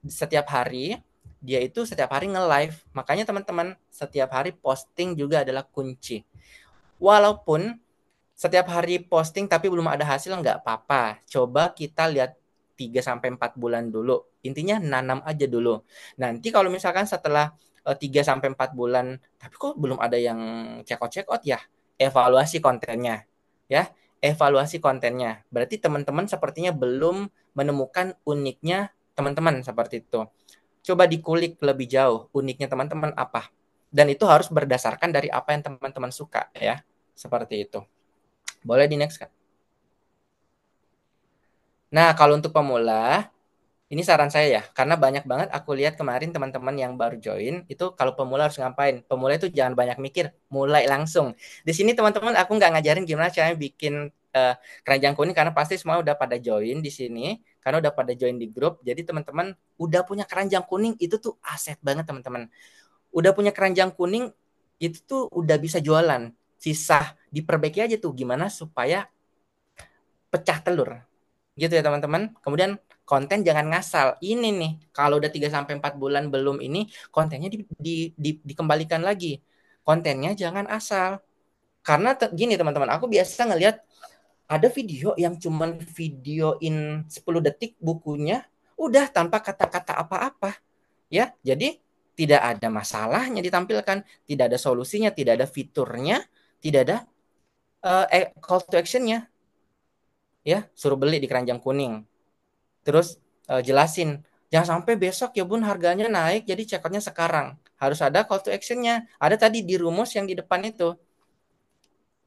Setiap hari dia itu setiap hari nge-live. Makanya teman-teman, setiap hari posting juga adalah kunci. Walaupun setiap hari posting tapi belum ada hasil, nggak apa-apa. Coba kita lihat 3-4 bulan dulu. Intinya nanam aja dulu. Nanti kalau misalkan setelah 3-4 bulan, tapi kok belum ada yang check out ya, evaluasi kontennya. Ya, evaluasi kontennya. Berarti teman-teman sepertinya belum menemukan uniknya teman-teman seperti itu. Coba dikulik lebih jauh, uniknya teman-teman apa. Dan itu harus berdasarkan dari apa yang teman-teman suka ya. Seperti itu. Boleh di next, Kak. Nah, kalau untuk pemula, ini saran saya ya, karena banyak banget aku lihat kemarin teman-teman yang baru join, itu kalau pemula harus ngapain? Pemula itu jangan banyak mikir, mulai langsung. Di sini teman-teman aku nggak ngajarin gimana caranya bikin keranjang kuning, karena pasti semua udah pada join di sini, karena udah pada join di grup. Jadi teman-teman udah punya keranjang kuning, itu tuh aset banget teman-teman. Udah punya keranjang kuning, itu tuh udah bisa jualan. Sisa diperbaiki aja tuh, gimana supaya pecah telur. Gitu ya teman-teman. Kemudian konten jangan ngasal. Ini nih, kalau udah 3-4 bulan belum ini, kontennya dikembalikan lagi. Kontennya jangan asal. Karena gini teman-teman, aku biasa ngelihat ada video yang cuman videoin 10 detik bukunya, udah tanpa kata-kata apa-apa. Ya, jadi tidak ada masalahnya ditampilkan, tidak ada solusinya, tidak ada fiturnya, tidak ada call to action-nya. Ya, suruh beli di keranjang kuning. Terus jelasin, jangan sampai besok ya Bun harganya naik, jadi check out-nya sekarang. Harus ada call to action-nya. Ada tadi di rumus yang di depan itu.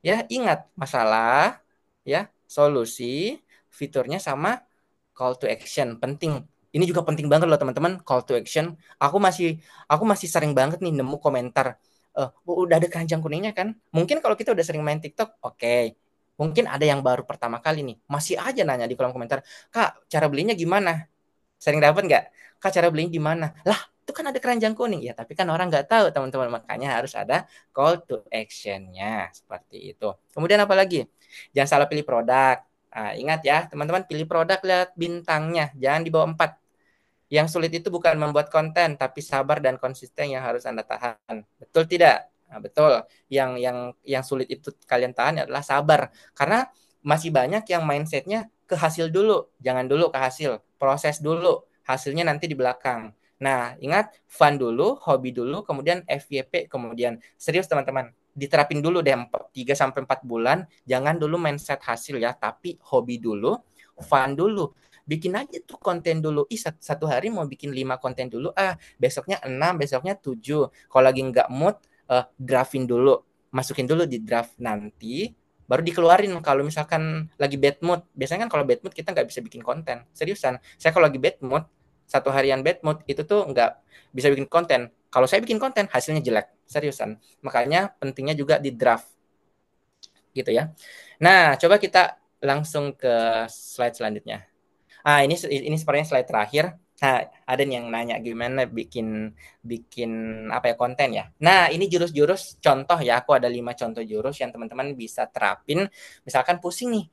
Ya, ingat masalah, ya, solusi, fiturnya sama call to action. Penting. Ini juga penting banget loh teman-teman, call to action. Aku masih sering banget nih nemu komentar, udah ada keranjang kuningnya kan? Mungkin kalau kita udah sering main TikTok, oke. Mungkin ada yang baru pertama kali nih, masih aja nanya di kolom komentar, Kak, cara belinya gimana? Sering dapat nggak? Kak, cara belinya gimana? Lah, itu kan ada keranjang kuning. Ya, tapi kan orang nggak tahu, teman-teman. Makanya harus ada call to action-nya. Seperti itu. Kemudian apa lagi? Jangan salah pilih produk. Nah, ingat ya, teman-teman, pilih produk lihat bintangnya. Jangan di bawah 4. Yang sulit itu bukan membuat konten, tapi sabar dan konsisten yang harus Anda tahan. Betul tidak? Nah, betul. Yang sulit itu kalian tahan adalah sabar. Karena masih banyak yang mindsetnya ke hasil dulu. Jangan dulu ke hasil. Proses dulu. Hasilnya nanti di belakang. Nah, ingat, fun dulu, hobi dulu, kemudian FYP, kemudian serius teman-teman. Diterapin dulu deh 3-4 bulan. Jangan dulu mindset hasil ya, tapi hobi dulu, fun dulu. Bikin aja tuh konten dulu. Satu hari mau bikin 5 konten dulu. Besoknya 6, besoknya 7. Kalau lagi nggak mood, draftin dulu. Masukin dulu di draft nanti. Baru dikeluarin kalau misalkan lagi bad mood. Biasanya kan kalau bad mood kita nggak bisa bikin konten. Seriusan. Saya kalau lagi bad mood, satu harian bad mood, itu tuh nggak bisa bikin konten. Kalau saya bikin konten, hasilnya jelek. Seriusan. Makanya pentingnya juga di draft. Gitu ya. Nah, coba kita langsung ke slide selanjutnya. Ini sepertinya slide terakhir. Nah, ada nih yang nanya gimana bikin apa ya konten ya. Nah, ini jurus-jurus contoh ya. Aku ada 5 contoh jurus yang teman-teman bisa terapin. Misalkan pusing nih,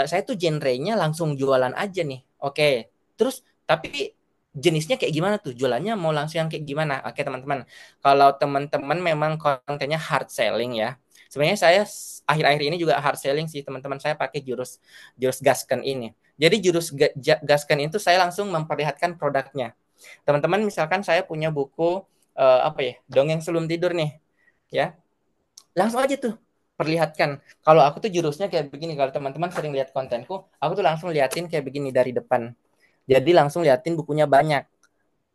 saya tuh genrenya langsung jualan aja nih. Oke. Terus tapi jenisnya kayak gimana tuh? Jualannya mau langsung yang kayak gimana? Oke, teman-teman. Kalau teman-teman memang kontennya hard selling ya. Sebenarnya saya akhir-akhir ini juga hard selling sih, teman-teman. Saya pakai jurus gasken ini. Jadi jurus gasken itu saya langsung memperlihatkan produknya. Teman-teman misalkan saya punya buku dongeng sebelum tidur nih, ya langsung aja tuh perlihatkan. Kalau aku tuh jurusnya kayak begini. Kalau teman-teman sering lihat kontenku, aku tuh langsung liatin kayak begini dari depan. Jadi langsung liatin bukunya banyak.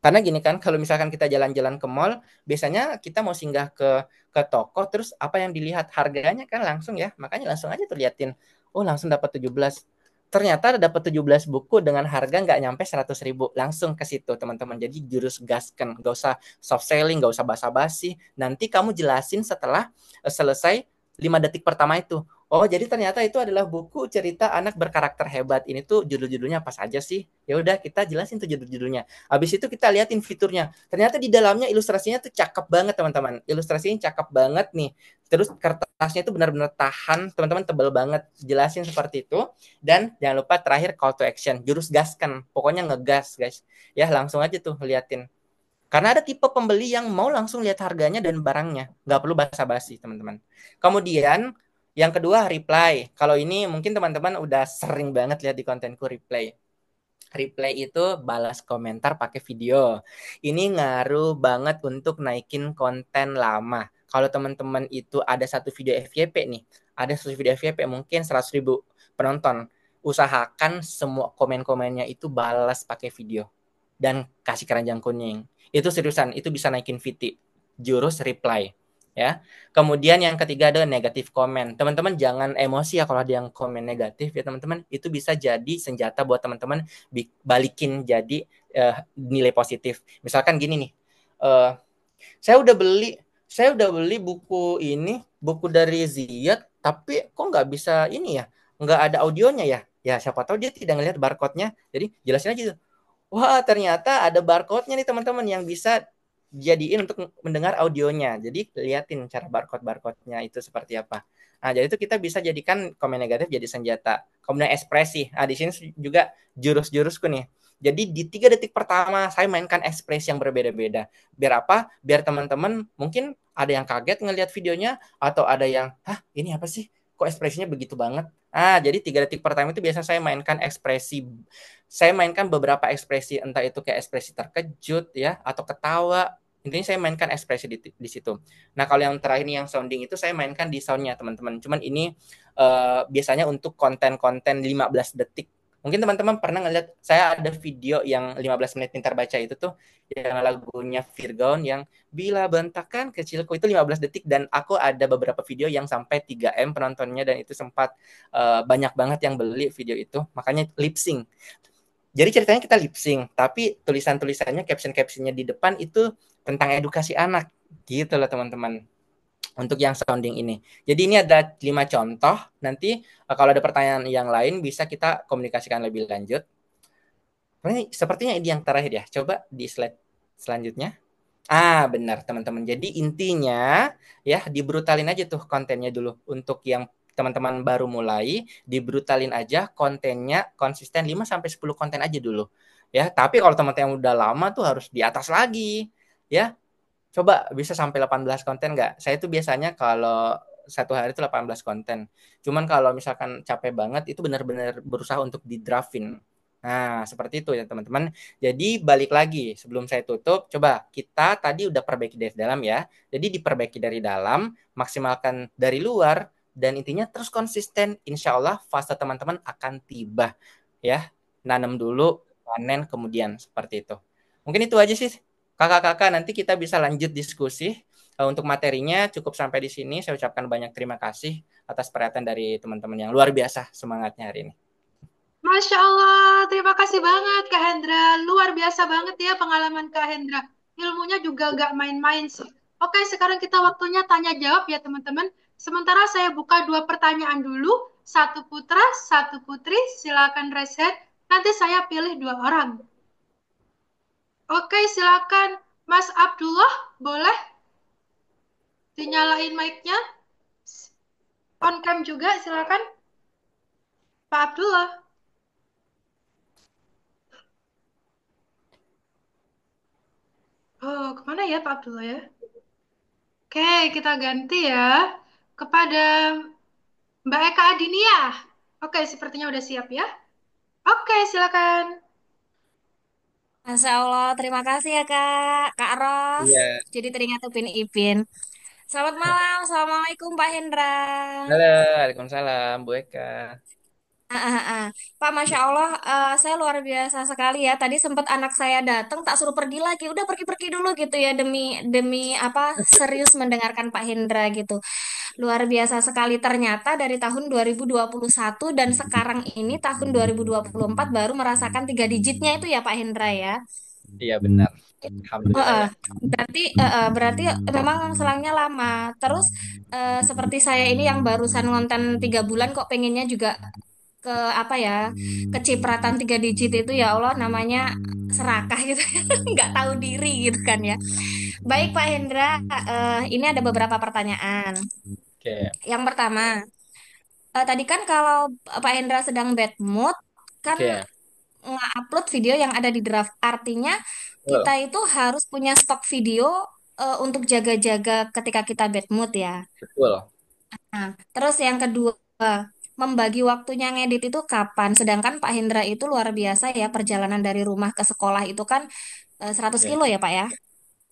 Karena gini kan, kalau misalkan kita jalan-jalan ke mall, biasanya kita mau singgah ke toko, terus apa yang dilihat harganya kan langsung ya. Makanya langsung aja tuh liatin. Oh, langsung dapat 17. Ternyata dapat 17 buku dengan harga nggak nyampe 100.000. Langsung ke situ teman-teman. Jadi jurus gasken, nggak usah soft selling, nggak usah basa-basi. Nanti kamu jelasin setelah selesai 5 detik pertama itu. Oh, jadi ternyata itu adalah buku cerita anak berkarakter hebat. Ini tuh judul-judulnya apa saja sih? Ya udah kita jelasin tuh judul-judulnya. Habis itu kita liatin fiturnya. Ternyata di dalamnya ilustrasinya tuh cakep banget, teman-teman. Ilustrasinya cakep banget nih. Terus kertasnya itu benar-benar tahan, teman-teman, tebel banget. Jelasin seperti itu. Dan jangan lupa terakhir call to action, jurus gaskan. Pokoknya ngegas, guys. Ya, langsung aja tuh liatin. Karena ada tipe pembeli yang mau langsung lihat harganya dan barangnya. Nggak perlu basa-basi, teman-teman. Kemudian, yang kedua, reply. Kalau ini mungkin teman-teman udah sering banget lihat di kontenku reply. Reply itu balas komentar pakai video. Ini ngaruh banget untuk naikin konten lama. Kalau teman-teman itu ada satu video FYP nih, ada satu video FYP mungkin 100.000 penonton, usahakan semua komen-komennya itu balas pakai video dan kasih keranjang kuning. Itu seriusan, itu bisa naikin VT. Jurus reply. Ya. Kemudian yang ketiga ada negatif komen. Teman-teman jangan emosi ya kalau ada yang komen negatif ya teman-teman. Itu bisa jadi senjata buat teman-teman balikin jadi nilai positif. Misalkan gini nih. Saya udah beli buku ini, buku dari Ziyad, tapi kok nggak bisa ini ya, nggak ada audionya ya. Ya siapa tahu dia tidak ngelihat barcode-nya. Jadi jelasin aja tuh. Wah, ternyata ada barcode-nya nih teman-teman yang bisa jadiin untuk mendengar audionya. Jadi liatin cara barcode-nya itu seperti apa. Nah, jadi itu kita bisa jadikan komen negatif jadi senjata. Kemudian ekspresi. Nah, di sini juga jurus-jurusku nih. Jadi di 3 detik pertama saya mainkan ekspresi yang berbeda-beda. Biar apa? Biar teman-teman mungkin ada yang kaget ngelihat videonya atau ada yang, "Hah, ini apa sih? Kok ekspresinya begitu banget?" Ah, jadi 3 detik pertama itu biasanya saya mainkan beberapa ekspresi, entah itu kayak ekspresi terkejut ya atau ketawa. Intinya saya mainkan ekspresi di situ. Nah, kalau yang terakhir ini yang sounding itu saya mainkan di soundnya teman-teman. Cuman ini biasanya untuk konten-konten 15 detik. Mungkin teman-teman pernah ngeliat saya ada video yang 15 menit pintar baca itu tuh yang lagunya Virgon yang bila bentakan kecilku itu 15 detik dan aku ada beberapa video yang sampai 3M penontonnya dan itu sempat banyak banget yang beli video itu. Makanya lip sync. Jadi ceritanya kita lip sync, tapi tulisan-tulisannya, caption-captionnya di depan itu tentang edukasi anak. Gitu loh teman-teman. Untuk yang sounding ini. Jadi ini ada 5 contoh. Nanti kalau ada pertanyaan yang lain bisa kita komunikasikan lebih lanjut. Ini sepertinya ini yang terakhir ya. Coba di slide selanjutnya. Ah, benar teman-teman. Jadi intinya ya dibrutalin aja tuh kontennya dulu. Untuk yang teman-teman baru mulai, dibrutalin aja kontennya konsisten 5 sampai 10 konten aja dulu. Ya, tapi kalau teman-teman yang udah lama tuh harus di atas lagi. Ya, coba bisa sampai 18 konten nggak? Saya tuh biasanya kalau satu hari itu 18 konten. Cuman kalau misalkan capek banget itu benar-benar berusaha untuk di draftin. Nah, seperti itu ya teman-teman. Jadi balik lagi sebelum saya tutup, coba kita tadi udah perbaiki dari dalam ya. Jadi diperbaiki dari dalam, maksimalkan dari luar, dan intinya terus konsisten. Insya Allah fase teman-teman akan tiba ya. Nanam dulu, panen kemudian seperti itu. Mungkin itu aja sih kakak-kakak, nanti kita bisa lanjut diskusi. Untuk materinya cukup sampai di sini. Saya ucapkan banyak terima kasih atas perhatian dari teman-teman yang luar biasa semangatnya hari ini. Masya Allah, terima kasih banget Kak Hendra. Luar biasa banget ya pengalaman Kak Hendra. Ilmunya juga gak main-main sih. Oke, sekarang kita waktunya tanya jawab ya teman-teman. Sementara saya buka 2 pertanyaan dulu. Satu putra, satu putri. Silakan reset. Nanti saya pilih 2 orang. Oke, silakan Mas Abdullah. Boleh dinyalain mic-nya? On cam juga, silakan. Pak Abdullah. Oh, kemana ya Pak Abdullah ya? Oke, kita ganti ya kepada Mbak Eka Adinia. Oke, sepertinya udah siap ya. Oke, silakan. Masya Allah, terima kasih ya Kak Ros. Iya. Jadi teringat Upin Ipin. Selamat malam, Assalamualaikum Pak Hendra. Halo, Waalaikumsalam, Bu Eka. Pak, Masya Allah, saya luar biasa sekali ya. Tadi sempat anak saya datang, tak suruh pergi lagi. Udah pergi-pergi dulu gitu ya, demi demi apa serius mendengarkan Pak Hendra gitu. Luar biasa sekali ternyata dari tahun 2021 dan sekarang ini tahun 2024 baru merasakan 3 digitnya itu ya Pak Hendra ya. Iya benar. Alhamdulillah Heeh. ya. Berarti memang selangnya lama. Terus seperti saya ini yang barusan ngonten 3 bulan kok pengennya juga ke apa ya, kecipratan 3 digit itu ya Allah namanya serakah gitu, nggak tahu diri gitu kan ya. Baik Pak Hendra, ini ada beberapa pertanyaan. Oke. Yang pertama, tadi kan kalau Pak Hendra sedang bad mood kan Oke. nge-upload video yang ada di draft. Artinya kita Betul. itu harus punya stok video untuk jaga-jaga ketika kita bad mood ya. Betul. Nah, terus yang kedua, membagi waktunya ngedit itu kapan? Sedangkan Pak Hendra itu luar biasa ya, perjalanan dari rumah ke sekolah itu kan 100 Oke. kilo ya Pak ya.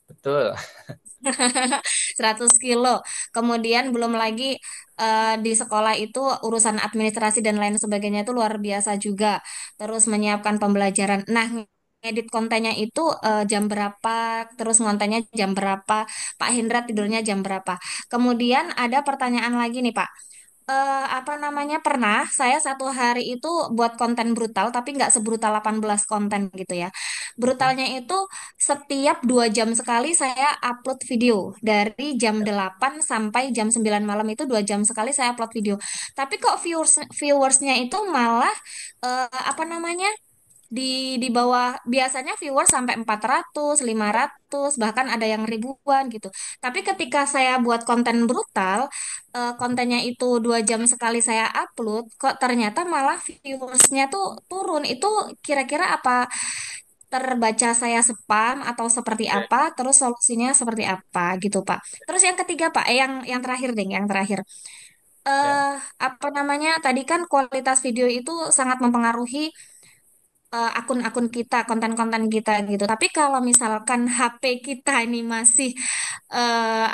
Betul. 100 kilo. Kemudian belum lagi di sekolah itu urusan administrasi dan lain sebagainya itu luar biasa juga. Terus menyiapkan pembelajaran. Nah, ngedit kontennya itu jam berapa, terus ngontennya jam berapa, Pak Hendra tidurnya jam berapa. Kemudian ada pertanyaan lagi nih Pak. Apa namanya, pernah saya satu hari itu buat konten brutal tapi nggak sebrutal 18 konten gitu ya. Oke. Brutalnya itu setiap 2 jam sekali saya upload video. Dari jam 8 sampai jam 9 malam itu 2 jam sekali saya upload video. Tapi kok viewersnya itu malah apa namanya, di bawah, biasanya viewer sampai 400, 500, bahkan ada yang ribuan gitu. Tapi ketika saya buat konten brutal, kontennya itu 2 jam sekali saya upload, kok ternyata malah viewersnya tuh turun. Itu kira-kira apa terbaca saya spam atau seperti Oke. apa? Terus solusinya seperti apa gitu, Pak. Terus yang ketiga, Pak, yang terakhir deh, yang terakhir. Oke. Apa namanya? Tadi kan kualitas video itu sangat mempengaruhi akun-akun kita, konten-konten kita gitu. Tapi kalau misalkan HP kita ini masih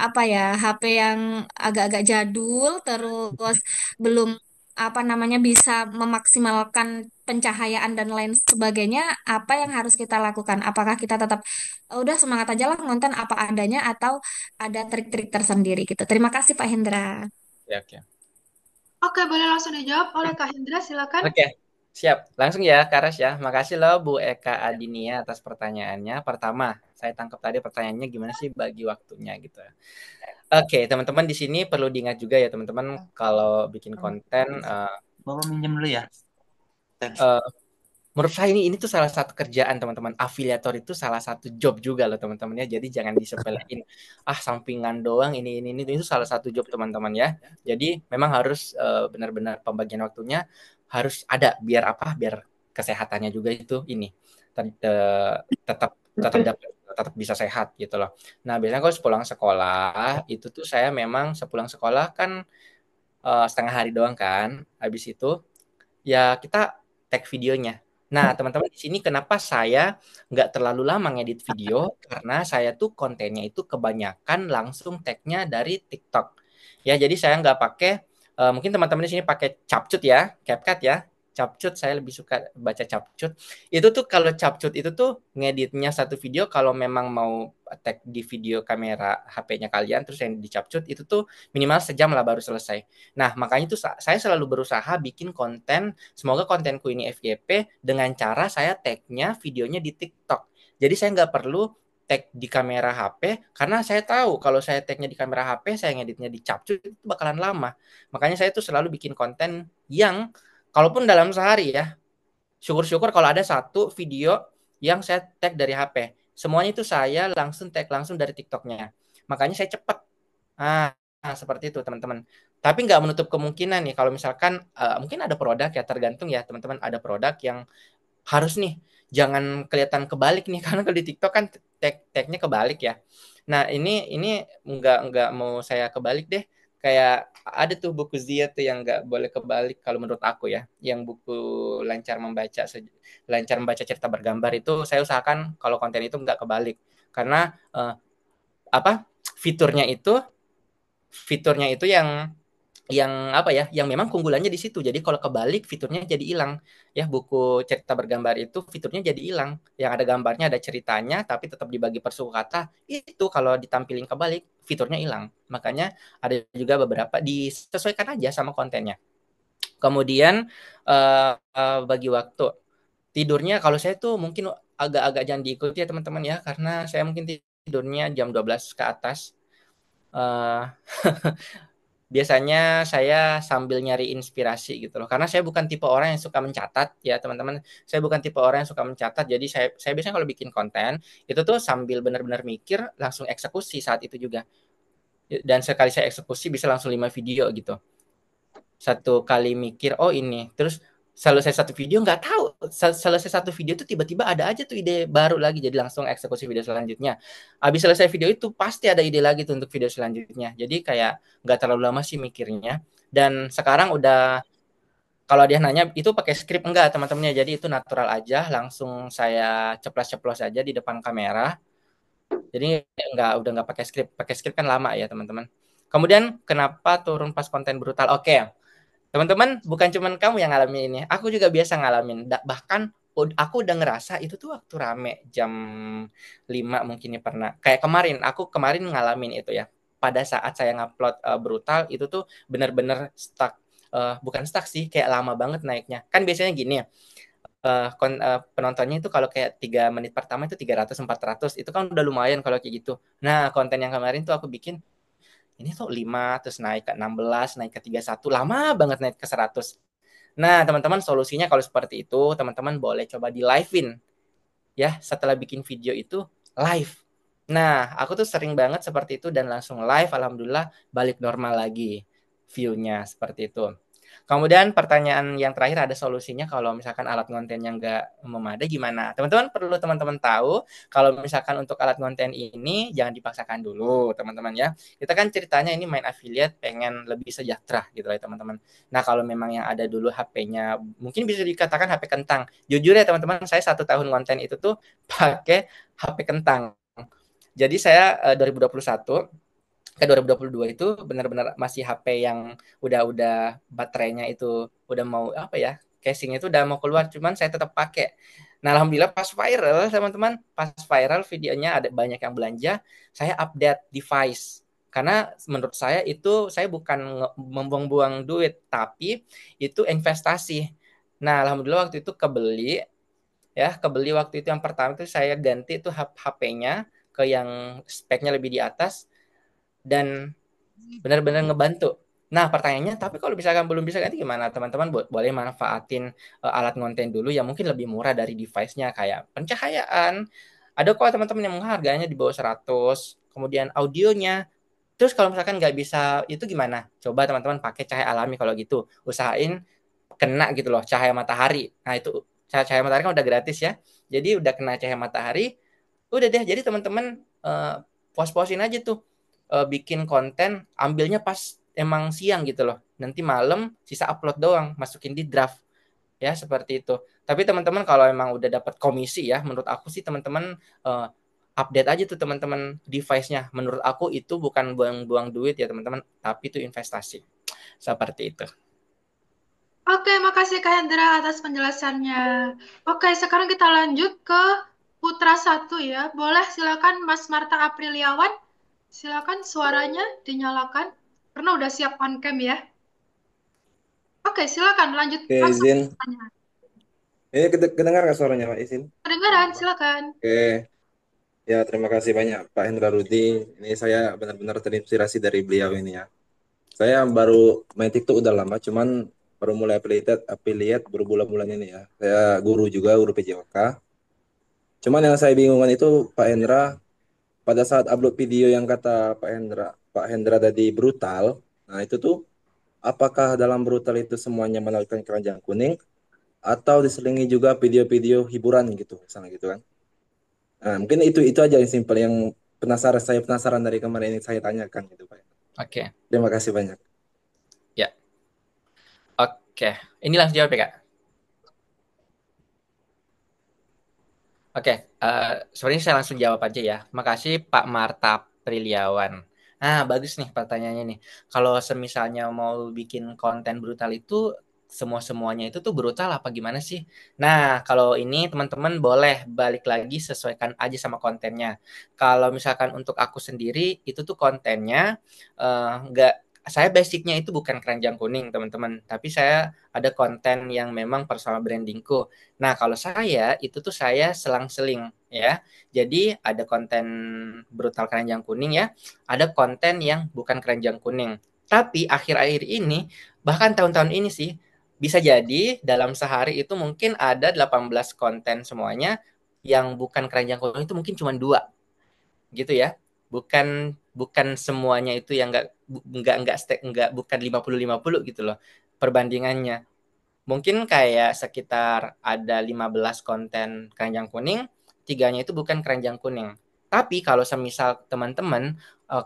apa ya, HP yang agak-agak jadul, terus belum apa namanya bisa memaksimalkan pencahayaan dan lain sebagainya, apa yang harus kita lakukan? Apakah kita tetap udah semangat aja lah ngonten apa adanya atau ada trik-trik tersendiri gitu? Terima kasih Pak Hendra. Oke. Oke. Oke, boleh langsung dijawab oleh Kak Hendra, silakan. Oke, siap. Langsung ya, Karas ya. Makasih loh Bu Eka Adinia atas pertanyaannya. Pertama, saya tangkap tadi pertanyaannya gimana sih bagi waktunya gitu. Oke, teman-teman di sini perlu diingat juga ya teman-teman kalau bikin konten Bapak minjem dulu ya. eh, menurut saya ini tuh salah satu kerjaan teman-teman. Afiliator itu salah satu job juga loh teman-teman ya. Jadi jangan disepelein. Ah sampingan doang ini itu salah satu job teman-teman ya. Jadi memang harus benar-benar pembagian waktunya harus ada biar apa? Biar kesehatannya juga itu ini tetap tetap dapat tetap bisa sehat gitu loh. Nah biasanya kalau sepulang sekolah itu tuh saya memang sepulang sekolah kan setengah hari doang kan. Habis itu ya kita tag videonya. Nah, teman-teman di sini kenapa saya nggak terlalu lama ngedit video? Karena saya tuh kontennya itu kebanyakan langsung tagnya dari TikTok. Ya, jadi saya nggak pakai, mungkin teman-teman di sini pakai CapCut ya, CapCut ya. CapCut saya lebih suka baca CapCut. Itu tuh kalau CapCut itu tuh ngeditnya satu video kalau memang mau tag di video kamera HP-nya kalian terus yang di CapCut itu tuh minimal sejam lah baru selesai. Nah, makanya itu saya selalu berusaha bikin konten, semoga kontenku ini FYP dengan cara saya tag-nya videonya di TikTok. Jadi saya nggak perlu tag di kamera HP, karena saya tahu kalau saya tag-nya di kamera HP, saya ngeditnya di Capcut itu bakalan lama. Makanya saya tuh selalu bikin konten yang, kalaupun dalam sehari ya, syukur-syukur kalau ada satu video yang saya tag dari HP. Semuanya itu saya langsung tag langsung dari TikToknya. Makanya saya cepat. Seperti itu teman-teman. Tapi nggak menutup kemungkinan nih kalau misalkan mungkin ada produk ya tergantung ya teman-teman ada produk yang harus nih jangan kelihatan kebalik nih karena kalau di TikTok kan tag-tagnya kebalik ya. Nah ini nggak mau saya kebalik deh. Kayak ada tuh buku Zia tuh yang nggak boleh kebalik kalau menurut aku ya. Yang buku lancar membaca lancar membaca cerita bergambar itu saya usahakan kalau konten itu nggak kebalik karena apa fiturnya itu yang apa ya, yang memang keunggulannya di situ. Jadi kalau kebalik fiturnya jadi hilang. Ya buku cerita bergambar itu fiturnya jadi hilang. Yang ada gambarnya, ada ceritanya, tapi tetap dibagi per suku kata. Itu kalau ditampilin kebalik fiturnya hilang. Makanya ada juga beberapa disesuaikan aja sama kontennya. Kemudian bagi waktu tidurnya kalau saya tuh mungkin agak-agak jangan diikuti ya teman-teman ya, karena saya mungkin tidurnya jam 12 ke atas. Uh, biasanya saya sambil nyari inspirasi gitu loh. Karena saya bukan tipe orang yang suka mencatat ya teman-teman. Saya bukan tipe orang yang suka mencatat. Jadi saya biasanya kalau bikin konten itu tuh sambil benar-benar mikir langsung eksekusi saat itu juga. Dan sekali saya eksekusi bisa langsung 5 video gitu. Satu kali mikir oh ini, terus selesai satu video nggak tahu selesai satu video itu tiba-tiba ada aja tuh ide baru lagi, jadi langsung eksekusi video selanjutnya. Habis selesai video itu pasti ada ide lagi tuh untuk video selanjutnya, jadi kayak nggak terlalu lama sih mikirnya. Dan sekarang udah kalau dia nanya itu pakai skrip enggak teman-temannya, jadi itu natural aja, langsung saya ceplos-ceplos aja di depan kamera. Jadi udah nggak pakai skrip kan lama ya teman-teman. Kemudian kenapa turun pas konten brutal? Oke, teman-teman, bukan cuma kamu yang ngalamin ini. Aku juga biasa ngalamin. Bahkan aku udah ngerasa itu tuh waktu rame jam 5 mungkin ya pernah. Kayak aku kemarin ngalamin itu ya. Pada saat saya ngupload brutal itu tuh benar-benar stuck. Bukan stuck sih, kayak lama banget naiknya. Kan biasanya gini ya. Penontonnya itu kalau kayak 3 menit pertama itu 300-400. Itu kan udah lumayan kalau kayak gitu. Nah, konten yang kemarin tuh aku bikin ini tuh 5, terus naik ke 16, naik ke 31, lama banget naik ke 100. Nah, teman-teman solusinya kalau seperti itu, teman-teman boleh coba di live-in. Ya, setelah bikin video itu, live. Nah, aku tuh sering banget seperti itu dan langsung live, alhamdulillah balik normal lagi view-nya seperti itu. Kemudian pertanyaan yang terakhir, ada solusinya kalau misalkan alat ngontennya nggak memadai gimana? Teman-teman perlu teman-teman tahu kalau misalkan untuk alat ngonten ini jangan dipaksakan dulu teman-teman ya. Kita kan ceritanya ini main affiliate pengen lebih sejahtera gitu ya teman-teman. Nah kalau memang yang ada dulu HP-nya mungkin bisa dikatakan HP kentang. Jujur ya teman-teman, saya 1 tahun konten itu tuh pakai HP kentang. Jadi saya 2021 ke 2022 itu benar-benar masih HP yang udah baterainya itu udah mau apa ya, casingnya itu udah mau keluar, cuman saya tetap pakai. Nah alhamdulillah pas viral teman-teman, pas viral videonya ada banyak yang belanja, saya update device. Karena menurut saya itu saya bukan membuang-buang duit, tapi itu investasi. Nah alhamdulillah waktu itu kebeli waktu itu yang pertama itu saya ganti itu HP-nya ke yang speknya lebih di atas dan benar-benar ngebantu. Nah, pertanyaannya, tapi kalau misalkan belum bisa ganti gimana? Teman-teman boleh manfaatin alat ngonten dulu yang mungkin lebih murah dari device-nya, kayak pencahayaan. Ada kok teman-teman yang harganya di bawah 100, kemudian audionya. Terus kalau misalkan nggak bisa, itu gimana? Coba teman-teman pakai cahaya alami kalau gitu. Usahain kena gitu loh, cahaya matahari. Nah, itu cahaya matahari kan udah gratis ya. Jadi udah kena cahaya matahari, udah deh. Jadi teman-teman pos-posin aja tuh bikin konten, ambilnya pas emang siang gitu loh. Nanti malam sisa upload doang, masukin di draft. Ya, seperti itu. Tapi teman-teman kalau emang udah dapat komisi ya, menurut aku sih teman-teman update aja tuh teman-teman device-nya. Menurut aku itu bukan buang-buang duit ya teman-teman, tapi itu investasi. Seperti itu. Oke, makasih Kak Hendra atas penjelasannya. Oke, sekarang kita lanjut ke Putra 1 ya. Boleh silakan Mas Marta Apriliawan. Silakan suaranya dinyalakan. Karena udah siap on cam ya. Oke, silakan lanjut Oke, langsung izin. pertanyaan. Ini kedengar nggak suaranya, Pak? Izin. Kedengaran, silakan. Oke, ya terima kasih banyak Pak Hendra Rudi. Ini saya benar-benar terinspirasi dari beliau ini ya. Saya baru main TikTok udah lama, cuman baru mulai affiliate berbulan-bulan ini ya. Saya guru juga, guru PJOK. Cuman yang saya bingungkan itu Pak Hendra, pada saat upload video yang kata Pak Hendra tadi brutal, nah itu tuh apakah dalam brutal itu semuanya menautkan keranjang kuning atau diselingi juga video-video hiburan gitu, misalnya gitu kan? Nah, mungkin itu aja yang simpel yang saya penasaran dari kemarin ini saya tanyakan gitu Pak. Oke. Terima kasih banyak. Ya. Oke. Ini langsung jawab ya, Kak. Oke, sebenarnya saya langsung jawab aja ya. Makasih Pak Marta Priliawan. Nah, bagus nih pertanyaannya nih. Kalau semisalnya mau bikin konten brutal itu semuanya itu tuh brutal apa gimana sih? Nah, kalau ini teman-teman boleh balik lagi sesuaikan aja sama kontennya. Kalau misalkan untuk aku sendiri itu tuh kontennya nggak saya basicnya itu bukan keranjang kuning teman-teman, tapi saya ada konten yang memang personal brandingku. Nah kalau saya itu tuh saya selang-seling ya. Jadi ada konten brutal keranjang kuning ya, ada konten yang bukan keranjang kuning. Tapi akhir-akhir ini, bahkan tahun-tahun ini sih, bisa jadi dalam sehari itu mungkin ada 18 konten semuanya yang bukan keranjang kuning itu mungkin cuma 2 gitu ya. Bukan bukan semuanya itu yang enggak bukan 50-50 gitu loh perbandingannya. Mungkin kayak sekitar ada 15 konten keranjang kuning, 3-nya itu bukan keranjang kuning. Tapi kalau semisal teman-teman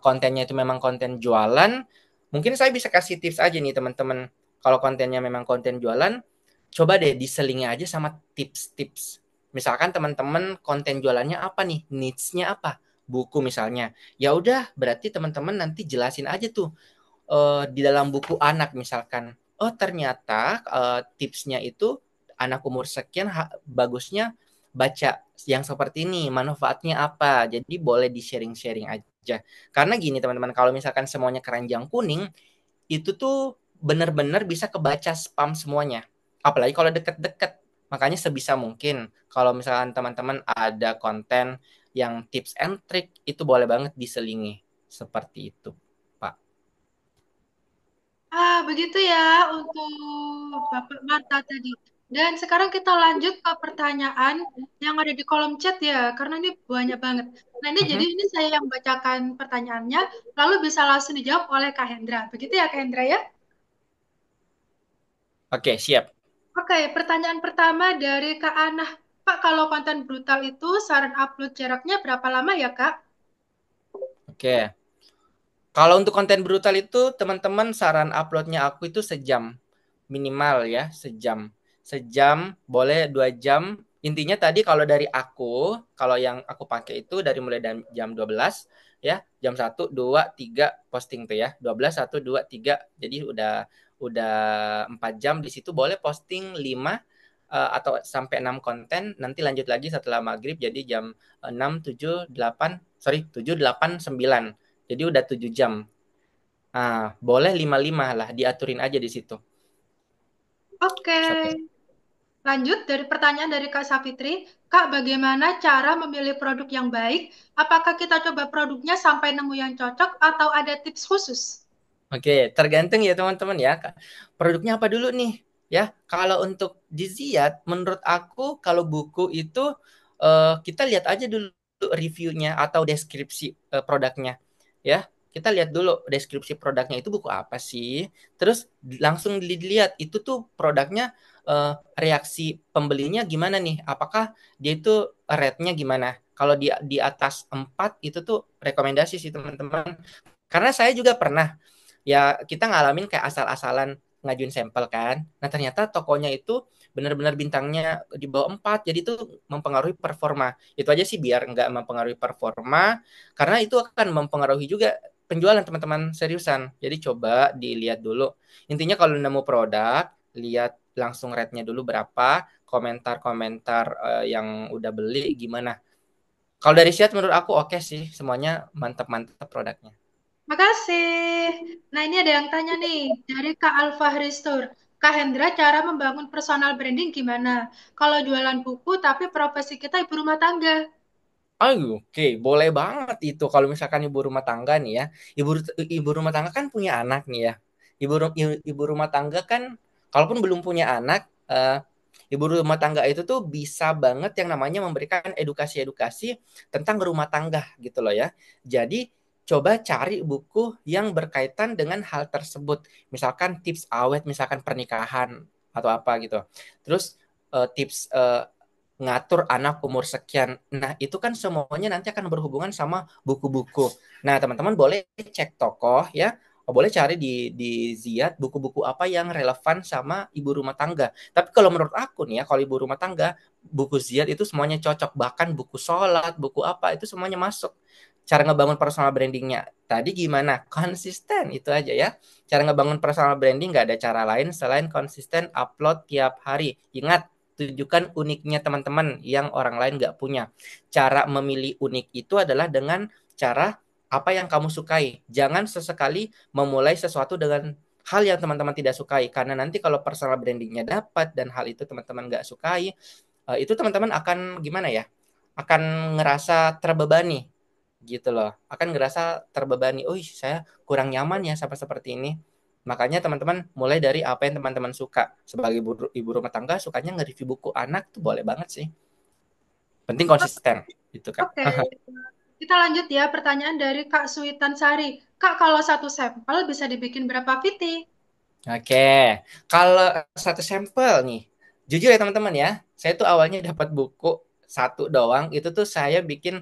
kontennya itu memang konten jualan, mungkin saya bisa kasih tips aja nih teman-teman. Kalau kontennya memang konten jualan, coba deh diselingi aja sama tips-tips. Misalkan teman-teman konten jualannya apa nih? Niche-nya apa? Buku misalnya. Ya udah, berarti teman-teman nanti jelasin aja tuh di dalam buku anak misalkan. Oh ternyata tipsnya itu anak umur sekian bagusnya baca yang seperti ini, manfaatnya apa. Jadi boleh di-sharing-sharing aja. Karena gini teman-teman, kalau misalkan semuanya keranjang kuning, itu tuh benar-benar bisa kebaca spam semuanya. Apalagi kalau deket-deket. Makanya sebisa mungkin kalau misalkan teman-teman ada konten yang tips and trick, itu boleh banget diselingi. Seperti itu, Pak. Begitu ya untuk Bapak Marta tadi. Dan sekarang kita lanjut ke pertanyaan yang ada di kolom chat ya, karena ini banyak banget. Nah ini jadi ini saya yang bacakan pertanyaannya, lalu bisa langsung dijawab oleh Kak Hendra. Begitu ya Kak Hendra ya? Oke, siap. Oke, pertanyaan pertama dari Kak Anah. Pak, kalau konten brutal itu saran upload jaraknya berapa lama ya Kak? Oke. Kalau untuk konten brutal itu teman-teman saran uploadnya aku itu sejam. Minimal ya, sejam. Sejam, boleh 2 jam. Intinya tadi kalau dari aku, kalau yang aku pakai itu dari mulai jam 12 ya, jam 1, 2, 3 posting tuh ya. 12, 1, 2, 3. Jadi udah 4 jam di situ boleh posting 5 atau sampai 6 konten, nanti lanjut lagi setelah maghrib jadi jam 6, 7, 8, 7, 8, 9. Jadi udah 7 jam. Nah, boleh 5-5 lah, diaturin aja di situ. Oke. Lanjut dari pertanyaan dari Kak Safitri. Kak, bagaimana cara memilih produk yang baik? Apakah kita coba produknya sampai nemu yang cocok atau ada tips khusus? Oke, tergantung ya teman-teman ya. Produknya apa dulu nih? Ya, kalau untuk di Ziyad, menurut aku kalau buku itu kita lihat aja dulu reviewnya atau deskripsi produknya. Ya, kita lihat dulu deskripsi produknya itu buku apa sih. Terus langsung dilihat itu tuh produknya reaksi pembelinya gimana nih? Apakah dia itu rate-nya gimana? Kalau di atas 4 itu tuh rekomendasi sih teman-teman. Karena saya juga pernah ya kita ngalamin kayak asal-asalan ngajuin sampel kan. Nah ternyata tokonya itu benar-benar bintangnya di bawah 4, jadi itu mempengaruhi performa. Itu aja sih biar nggak mempengaruhi performa, karena itu akan mempengaruhi juga penjualan teman-teman seriusan. Jadi coba dilihat dulu. Intinya kalau nemu produk, lihat langsung rate-nya dulu berapa, komentar-komentar yang udah beli gimana. Kalau dari Siat menurut aku oke sih, semuanya mantap-mantap produknya. Makasih. Nah, ini ada yang tanya nih dari Kak Alfa Ristur. Kak Hendra, cara membangun personal branding gimana? Kalau jualan buku tapi profesi kita ibu rumah tangga. Oke, boleh banget itu kalau misalkan ibu rumah tangga nih ya. Ibu rumah tangga kan punya anak nih ya. Ibu rumah tangga kan kalaupun belum punya anak, ibu rumah tangga itu tuh bisa banget yang namanya memberikan edukasi-edukasi tentang rumah tangga gitu loh ya. Jadi coba cari buku yang berkaitan dengan hal tersebut. Misalkan tips awet, misalkan pernikahan atau apa gitu. Terus tips ngatur anak umur sekian. Nah, itu kan semuanya nanti akan berhubungan sama buku-buku. Nah, teman-teman boleh cek tokoh ya. Boleh cari di Ziyad buku-buku apa yang relevan sama ibu rumah tangga. Tapi kalau menurut aku nih ya, kalau ibu rumah tangga, buku Ziyad itu semuanya cocok. Bahkan buku sholat, buku apa, itu semuanya masuk. Cara ngebangun personal brandingnya. Tadi gimana? Konsisten, itu aja ya. Cara ngebangun personal branding nggak ada cara lain selain konsisten upload tiap hari. Ingat, tunjukkan uniknya teman-teman yang orang lain nggak punya. Cara memilih unik itu adalah dengan cara apa yang kamu sukai. Jangan sesekali memulai sesuatu dengan hal yang teman-teman tidak sukai. Karena nanti kalau personal brandingnya dapat dan hal itu teman-teman nggak sukai, itu teman-teman akan gimana ya? Akan ngerasa terbebani gitu loh. Akan ngerasa terbebani. Oh, saya kurang nyaman ya sampai seperti ini. Makanya teman-teman mulai dari apa yang teman-teman suka. Sebagai ibu rumah tangga sukanya nge-review buku anak tuh boleh banget sih. Penting konsisten gitu kan. Oke, kita lanjut ya. Pertanyaan dari Kak Suitan Sari. Kak, kalau satu sampel bisa dibikin berapa VT? Oke, kalau satu sampel nih, jujur ya teman-teman ya, saya tuh awalnya dapat buku satu doang, itu tuh saya bikin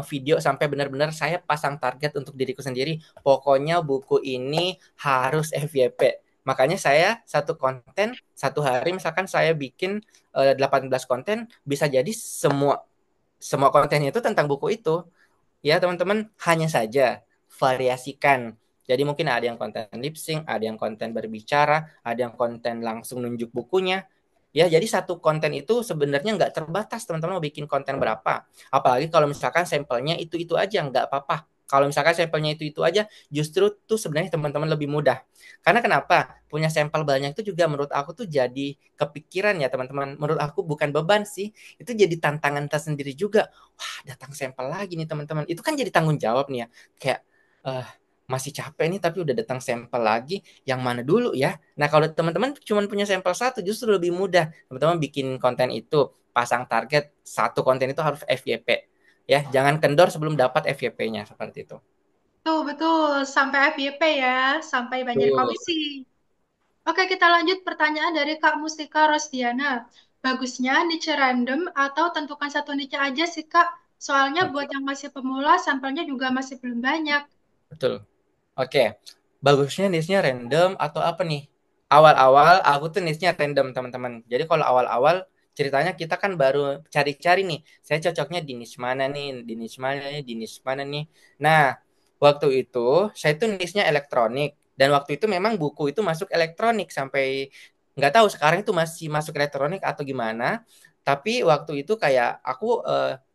video sampai benar-benar saya pasang target untuk diriku sendiri. Pokoknya buku ini harus FYP. Makanya saya satu konten, satu hari misalkan saya bikin 18 konten, bisa jadi semua kontennya itu tentang buku itu. Ya teman-teman, hanya saja variasikan. Jadi mungkin ada yang konten lip sync, ada yang konten berbicara, ada yang konten langsung nunjuk bukunya. Ya, jadi satu konten itu sebenarnya nggak terbatas teman-teman mau bikin konten berapa. Apalagi kalau misalkan sampelnya itu-itu aja, nggak apa-apa. Kalau misalkan sampelnya itu-itu aja, justru tuh sebenarnya teman-teman lebih mudah. Karena kenapa? Punya sampel banyak itu juga menurut aku tuh jadi kepikiran ya teman-teman. Menurut aku bukan beban sih, itu jadi tantangan tersendiri juga. Wah, datang sampel lagi nih teman-teman. Itu kan jadi tanggung jawab nih ya. Kayak eh masih capek nih tapi udah datang sampel lagi, yang mana dulu ya. Nah, kalau teman-teman cuma punya sampel satu justru lebih mudah. Teman-teman bikin konten itu, pasang target satu konten itu harus FYP. Ya, jangan kendor sebelum dapat FYP-nya seperti itu. Tuh, betul. Sampai FYP ya. Sampai banyak Betul. komisi. Oke, kita lanjut pertanyaan dari Kak Mustika Rosdiana. Bagusnya niche random atau tentukan satu niche aja sih, Kak? Soalnya Oke, buat yang masih pemula, sampelnya juga masih belum banyak. betul. Oke. Bagusnya niche-nya random atau apa nih? Awal-awal aku tuh niche-nya random, teman-teman. Jadi kalau awal-awal ceritanya kita kan baru cari-cari nih. Saya cocoknya di niche mana nih, di niche mana nih, di niche mana nih. Nah, waktu itu saya tuh niche-nya elektronik. Dan waktu itu memang buku itu masuk elektronik sampai nggak tahu sekarang itu masih masuk elektronik atau gimana. Tapi waktu itu kayak aku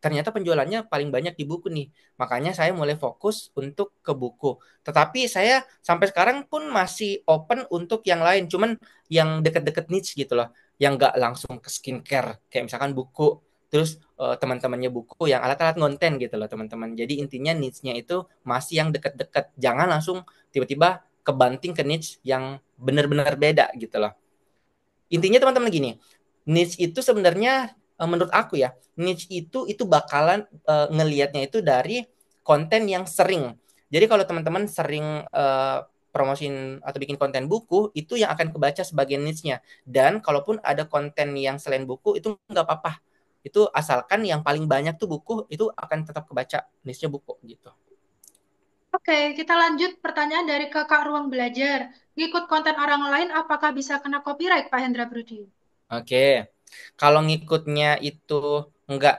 ternyata penjualannya paling banyak di buku nih. Makanya saya mulai fokus untuk ke buku. Tetapi saya sampai sekarang pun masih open untuk yang lain, cuman yang deket-deket niche gitu loh, yang nggak langsung ke skincare, kayak misalkan buku, terus teman-temannya buku yang alat-alat konten gitu loh teman-teman. Jadi intinya niche-nya itu masih yang deket-deket, jangan langsung tiba-tiba kebanting ke niche yang benar-benar beda gitu loh. Intinya teman-teman gini, niche itu sebenarnya menurut aku ya, niche itu bakalan ngelihatnya itu dari konten yang sering. Jadi kalau teman-teman sering promosiin atau bikin konten buku, itu yang akan kebaca sebagai niche-nya. Dan kalaupun ada konten yang selain buku, itu nggak apa-apa. Itu asalkan yang paling banyak tuh buku, itu akan tetap kebaca niche-nya buku gitu. Oke, kita lanjut pertanyaan dari Kakak Ruang Belajar. Ngikut konten orang lain, apakah bisa kena copyright, Pak Hendra Brudi? Oke, kalau ngikutnya itu nggak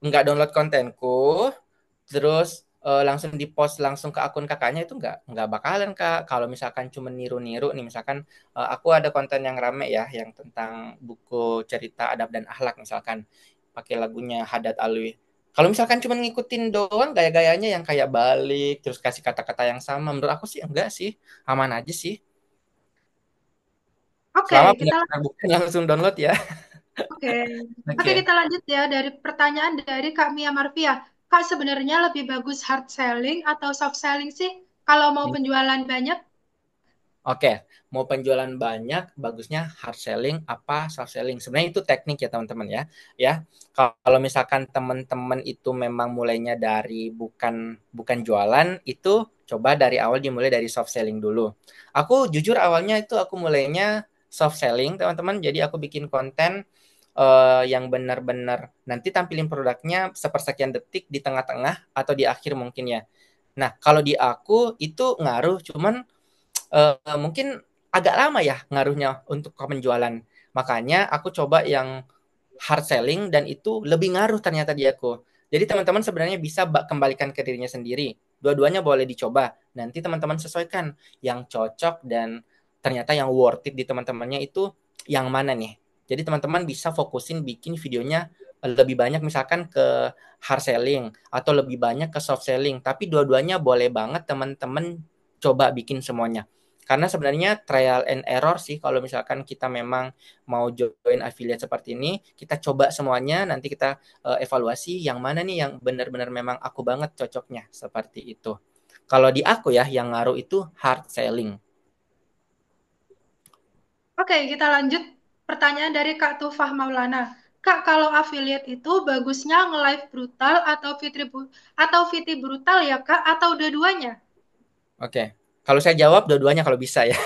nggak download kontenku, terus langsung di post langsung ke akun kakaknya itu nggak bakalan kak. Kalau misalkan cuma niru-niru nih, misalkan aku ada konten yang rame ya, yang tentang buku cerita adab dan akhlak misalkan pakai lagunya Haddad Alwi. Kalau misalkan cuma ngikutin doang gaya-gayanya yang kayak balik terus kasih kata-kata yang sama, menurut aku sih enggak sih, aman aja sih. Oke, Selama punya kita bukan langsung download ya. Oke, Oke, Oke. kita lanjut ya dari pertanyaan dari Kak Mia Marvia. Kak, sebenarnya lebih bagus hard selling atau soft selling sih kalau mau penjualan banyak? Oke, mau penjualan banyak, bagusnya hard selling apa soft selling. Sebenarnya itu teknik ya teman-teman ya. Ya, kalau misalkan teman-teman itu memang mulainya dari bukan bukan jualan, itu coba dari awal dimulai dari soft selling dulu. Aku jujur awalnya itu aku mulainya soft selling teman-teman. Jadi aku bikin konten yang benar-benar nanti tampilin produknya sepersekian detik di tengah-tengah atau di akhir mungkin ya. Nah, kalau di aku itu ngaruh, cuman mungkin agak lama ya ngaruhnya untuk ke penjualan. Makanya aku coba yang hard selling dan itu lebih ngaruh ternyata di aku. Jadi teman-teman sebenarnya bisa kembalikan ke dirinya sendiri. Dua-duanya boleh dicoba. Nanti teman-teman sesuaikan yang cocok dan ternyata yang worth it di teman-temannya itu yang mana nih. Jadi teman-teman bisa fokusin bikin videonya lebih banyak misalkan ke hard selling atau lebih banyak ke soft selling, tapi dua-duanya boleh banget teman-teman coba bikin semuanya. Karena sebenarnya trial and error sih kalau misalkan kita memang mau join affiliate seperti ini, kita coba semuanya, nanti kita evaluasi yang mana nih yang benar-benar memang aku banget cocoknya, seperti itu. Kalau di aku ya, yang ngaruh itu hard selling. Oke, kita lanjut pertanyaan dari Kak Tufah Maulana. Kak, kalau affiliate itu bagusnya nge-live brutal atau VT brutal ya Kak, atau dua-duanya? Oke, kalau saya jawab dua-duanya kalau bisa ya.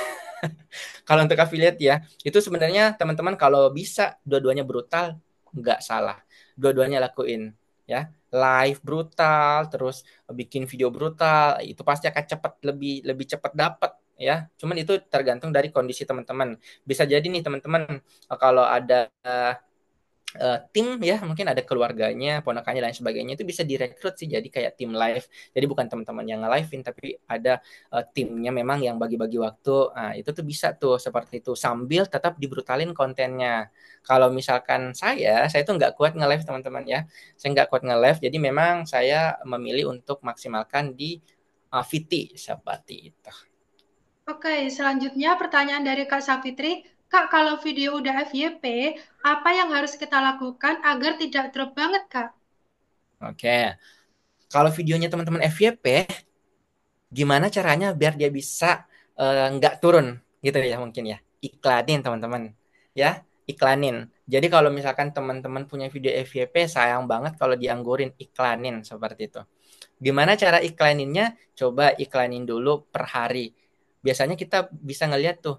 Kalau untuk affiliate ya, itu sebenarnya teman-teman kalau bisa dua-duanya brutal, nggak salah. Dua-duanya lakuin ya. Live brutal, terus bikin video brutal, itu pasti akan cepat, lebih lebih cepat dapat ya. Cuman itu tergantung dari kondisi teman-teman. Bisa jadi nih teman-teman kalau ada tim ya, mungkin ada keluarganya, ponakannya dan sebagainya, itu bisa direkrut sih jadi kayak tim live. Jadi bukan teman-teman yang nge-live-in, tapi ada timnya memang yang bagi-bagi waktu. Nah, itu tuh bisa tuh seperti itu sambil tetap dibrutalin kontennya. Kalau misalkan saya tuh nggak kuat nge-live teman-teman ya. Saya nggak kuat nge-live, jadi memang saya memilih untuk maksimalkan di VT seperti itu. Oke, selanjutnya pertanyaan dari Kak Safitri. Kak, kalau video udah FYP, apa yang harus kita lakukan agar tidak drop banget, Kak? Oke. Kalau videonya teman-teman FYP, gimana caranya biar dia bisa nggak turun gitu ya mungkin ya. Iklanin teman-teman. Ya, iklanin. Jadi kalau misalkan teman-teman punya video FYP, sayang banget kalau dianggurin, iklanin seperti itu. Gimana cara iklaninnya? Coba iklanin dulu per hari. Biasanya kita bisa ngeliat tuh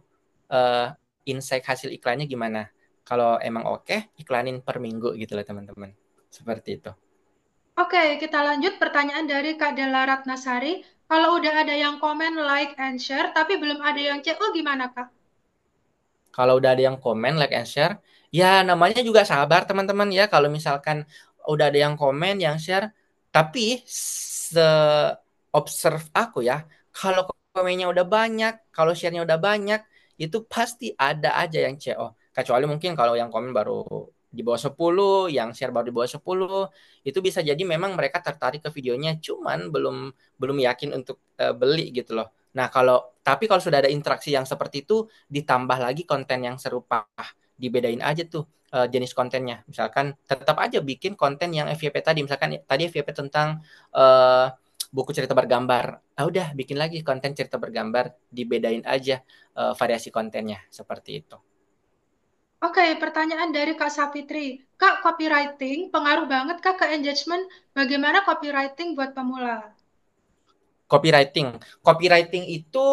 uh, insight hasil iklannya gimana. Kalau emang oke, iklanin per minggu gitu lah teman-teman. Seperti itu. Oke, kita lanjut pertanyaan dari Kak Della Ratnasari. Kalau udah ada yang komen, like, and share, tapi belum ada yang CO, gimana, Kak? Kalau udah ada yang komen, like and share, ya namanya juga sabar teman-teman ya. Kalau misalkan udah ada yang komen, yang share, tapi se-observe aku ya, kalau komennya udah banyak, kalau share-nya udah banyak, itu pasti ada aja yang CO. Kecuali mungkin kalau yang komen baru di bawah 10, yang share baru di bawah 10, itu bisa jadi memang mereka tertarik ke videonya, cuman belum belum yakin untuk beli gitu loh. Nah, kalau sudah ada interaksi yang seperti itu, ditambah lagi konten yang serupa, dibedain aja tuh jenis kontennya. Misalkan tetap aja bikin konten yang FYP tadi, misalkan tadi FYP tentang uh, buku cerita bergambar. Udah bikin lagi konten cerita bergambar, dibedain aja variasi kontennya seperti itu. Oke, pertanyaan dari Kak Safitri. Kak, copywriting pengaruh banget Kak ke engagement. Bagaimana copywriting buat pemula? Copywriting itu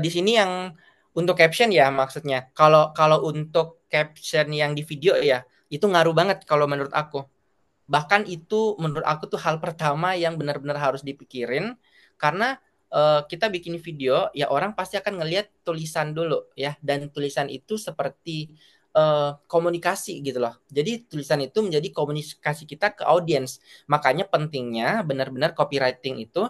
di sini yang untuk caption ya maksudnya. Kalau untuk caption yang di video ya, itu ngaruh banget kalau menurut aku. Bahkan itu menurut aku tuh hal pertama yang benar-benar harus dipikirin, karena kita bikin video ya orang pasti akan ngelihat tulisan dulu ya, dan tulisan itu seperti komunikasi gitu loh. Jadi tulisan itu menjadi komunikasi kita ke audiens. Makanya pentingnya benar-benar copywriting itu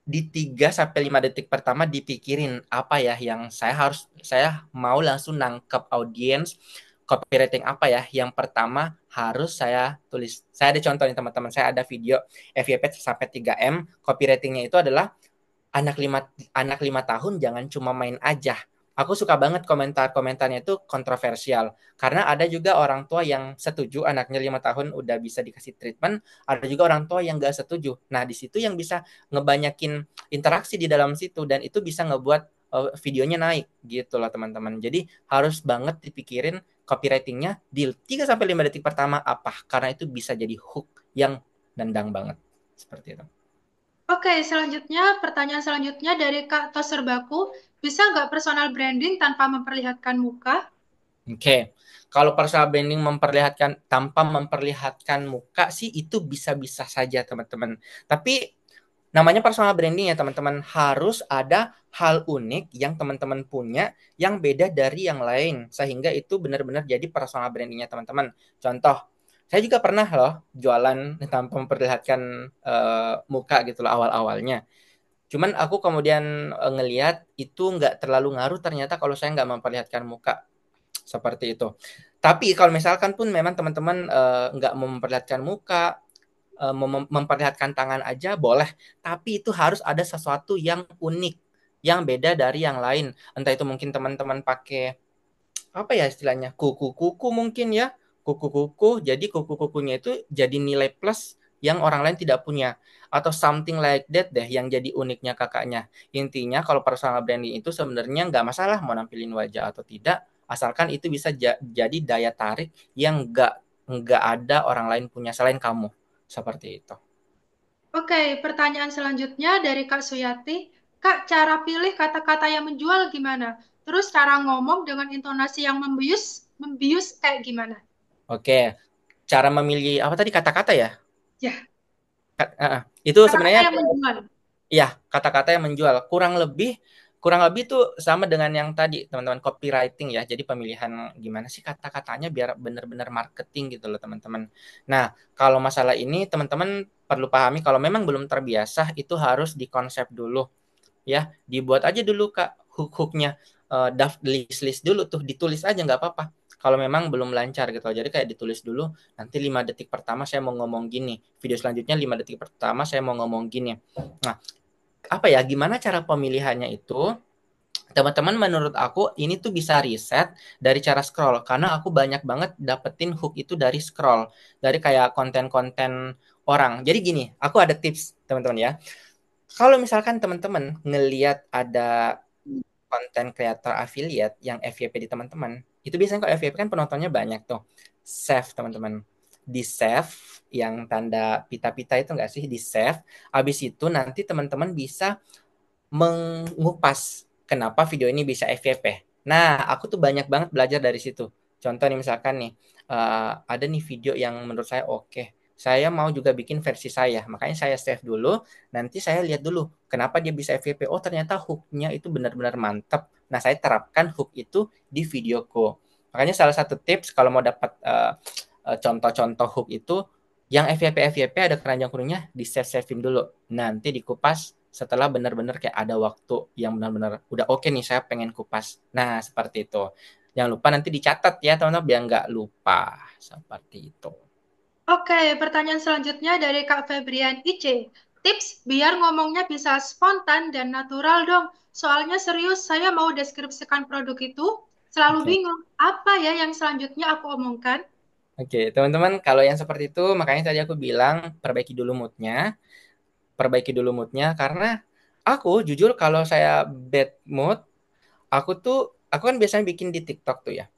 di 3 sampai 5 detik pertama dipikirin apa ya yang saya mau langsung nangkep audiens, copywriting apa ya yang pertama harus saya tulis. Saya ada contoh nih teman-teman, saya ada video FYP sampai 3M, copywritingnya itu adalah anak 5 tahun jangan cuma main aja. Aku suka banget komentar-komentarnya itu kontroversial. Karena ada juga orang tua yang setuju anaknya 5 tahun udah bisa dikasih treatment, ada juga orang tua yang gak setuju. Nah, di situ yang bisa ngebanyakin interaksi di dalam situ, dan itu bisa ngebuat videonya naik gitu loh teman-teman. Jadi harus banget dipikirin copywritingnya di 3-5 detik pertama apa, karena itu bisa jadi hook yang nendang banget. Seperti itu. Oke, pertanyaan selanjutnya dari Kak Toserbaku. Bisa nggak personal branding tanpa memperlihatkan muka? Oke, kalau personal branding tanpa memperlihatkan muka sih itu bisa-bisa saja teman-teman. Tapi namanya personal branding ya teman-teman, harus ada hal unik yang teman-teman punya yang beda dari yang lain sehingga itu benar-benar jadi personal brandingnya teman-teman. Contoh, saya juga pernah loh jualan tanpa memperlihatkan muka gitu loh awal-awalnya. Cuman aku kemudian ngelihat itu nggak terlalu ngaruh ternyata kalau saya nggak memperlihatkan muka seperti itu. Tapi kalau misalkan pun memang teman-teman nggak mau memperlihatkan muka, memperlihatkan tangan aja boleh, tapi itu harus ada sesuatu yang unik, yang beda dari yang lain. Entah itu mungkin teman-teman pakai apa ya istilahnya, kuku-kuku mungkin ya, kuku-kuku, jadi kuku-kukunya itu jadi nilai plus yang orang lain tidak punya, atau something like that deh yang jadi uniknya kakaknya. Intinya kalau personal branding itu sebenarnya nggak masalah mau nampilin wajah atau tidak, asalkan itu bisa jadi daya tarik yang nggak ada orang lain punya selain kamu, seperti itu. Oke, pertanyaan selanjutnya dari Kak Suyati. Kak, cara pilih kata-kata yang menjual gimana? Terus cara ngomong dengan intonasi yang membius, membius kayak gimana? Oke, cara memilih apa tadi kata-kata ya? Ya, Itu kata-kata sebenarnya yang menjual. ya kata-kata yang menjual kurang lebih tuh sama dengan yang tadi teman-teman copywriting ya. Jadi pemilihan gimana sih kata-katanya biar benar-benar marketing gitu loh teman-teman. Nah, kalau masalah ini teman-teman perlu pahami kalau memang belum terbiasa itu harus dikonsep dulu ya. Dibuat aja dulu Kak hook-hooknya. List dulu tuh ditulis aja nggak apa-apa. Kalau memang belum lancar gitu. Jadi kayak ditulis dulu nanti 5 detik pertama saya mau ngomong gini. Video selanjutnya 5 detik pertama saya mau ngomong gini. Nah, apa ya gimana cara pemilihannya itu teman-teman menurut aku ini tuh bisa riset dari cara scroll karena aku banyak banget dapetin hook itu dari scroll dari kayak konten-konten orang. Jadi gini, aku ada tips teman-teman ya. Kalau misalkan teman-teman ngelihat ada konten creator affiliate yang FYP di teman-teman, itu biasanya kalau FYP kan penontonnya banyak tuh. Save teman-teman. Di save yang tanda pita-pita itu enggak sih di save. Habis itu nanti teman-teman bisa mengupas kenapa video ini bisa FYP. Nah, aku tuh banyak banget belajar dari situ. Contoh nih misalkan nih, ada nih video yang menurut saya oke. Saya mau juga bikin versi saya, makanya saya save dulu. Nanti saya lihat dulu kenapa dia bisa FYP. Oh ternyata hooknya itu benar-benar mantap. Nah saya terapkan hook itu di videoku. Makanya salah satu tips kalau mau dapat contoh-contoh hook itu yang FYP ada keranjang kuningnya di save-savein dulu. Nanti dikupas setelah benar-benar kayak ada waktu yang benar-benar udah oke nih saya pengen kupas. Nah seperti itu. Jangan lupa nanti dicatat ya teman-teman biar nggak lupa. Seperti itu. Oke, pertanyaan selanjutnya dari Kak Febrian IC. Tips biar ngomongnya bisa spontan dan natural dong. Soalnya serius, saya mau deskripsikan produk itu. Selalu Oke. bingung, apa ya yang selanjutnya aku omongkan? Oke, teman-teman, kalau yang seperti itu, makanya tadi aku bilang perbaiki dulu moodnya, karena aku jujur kalau saya bad mood, aku kan biasanya bikin di TikTok tuh ya.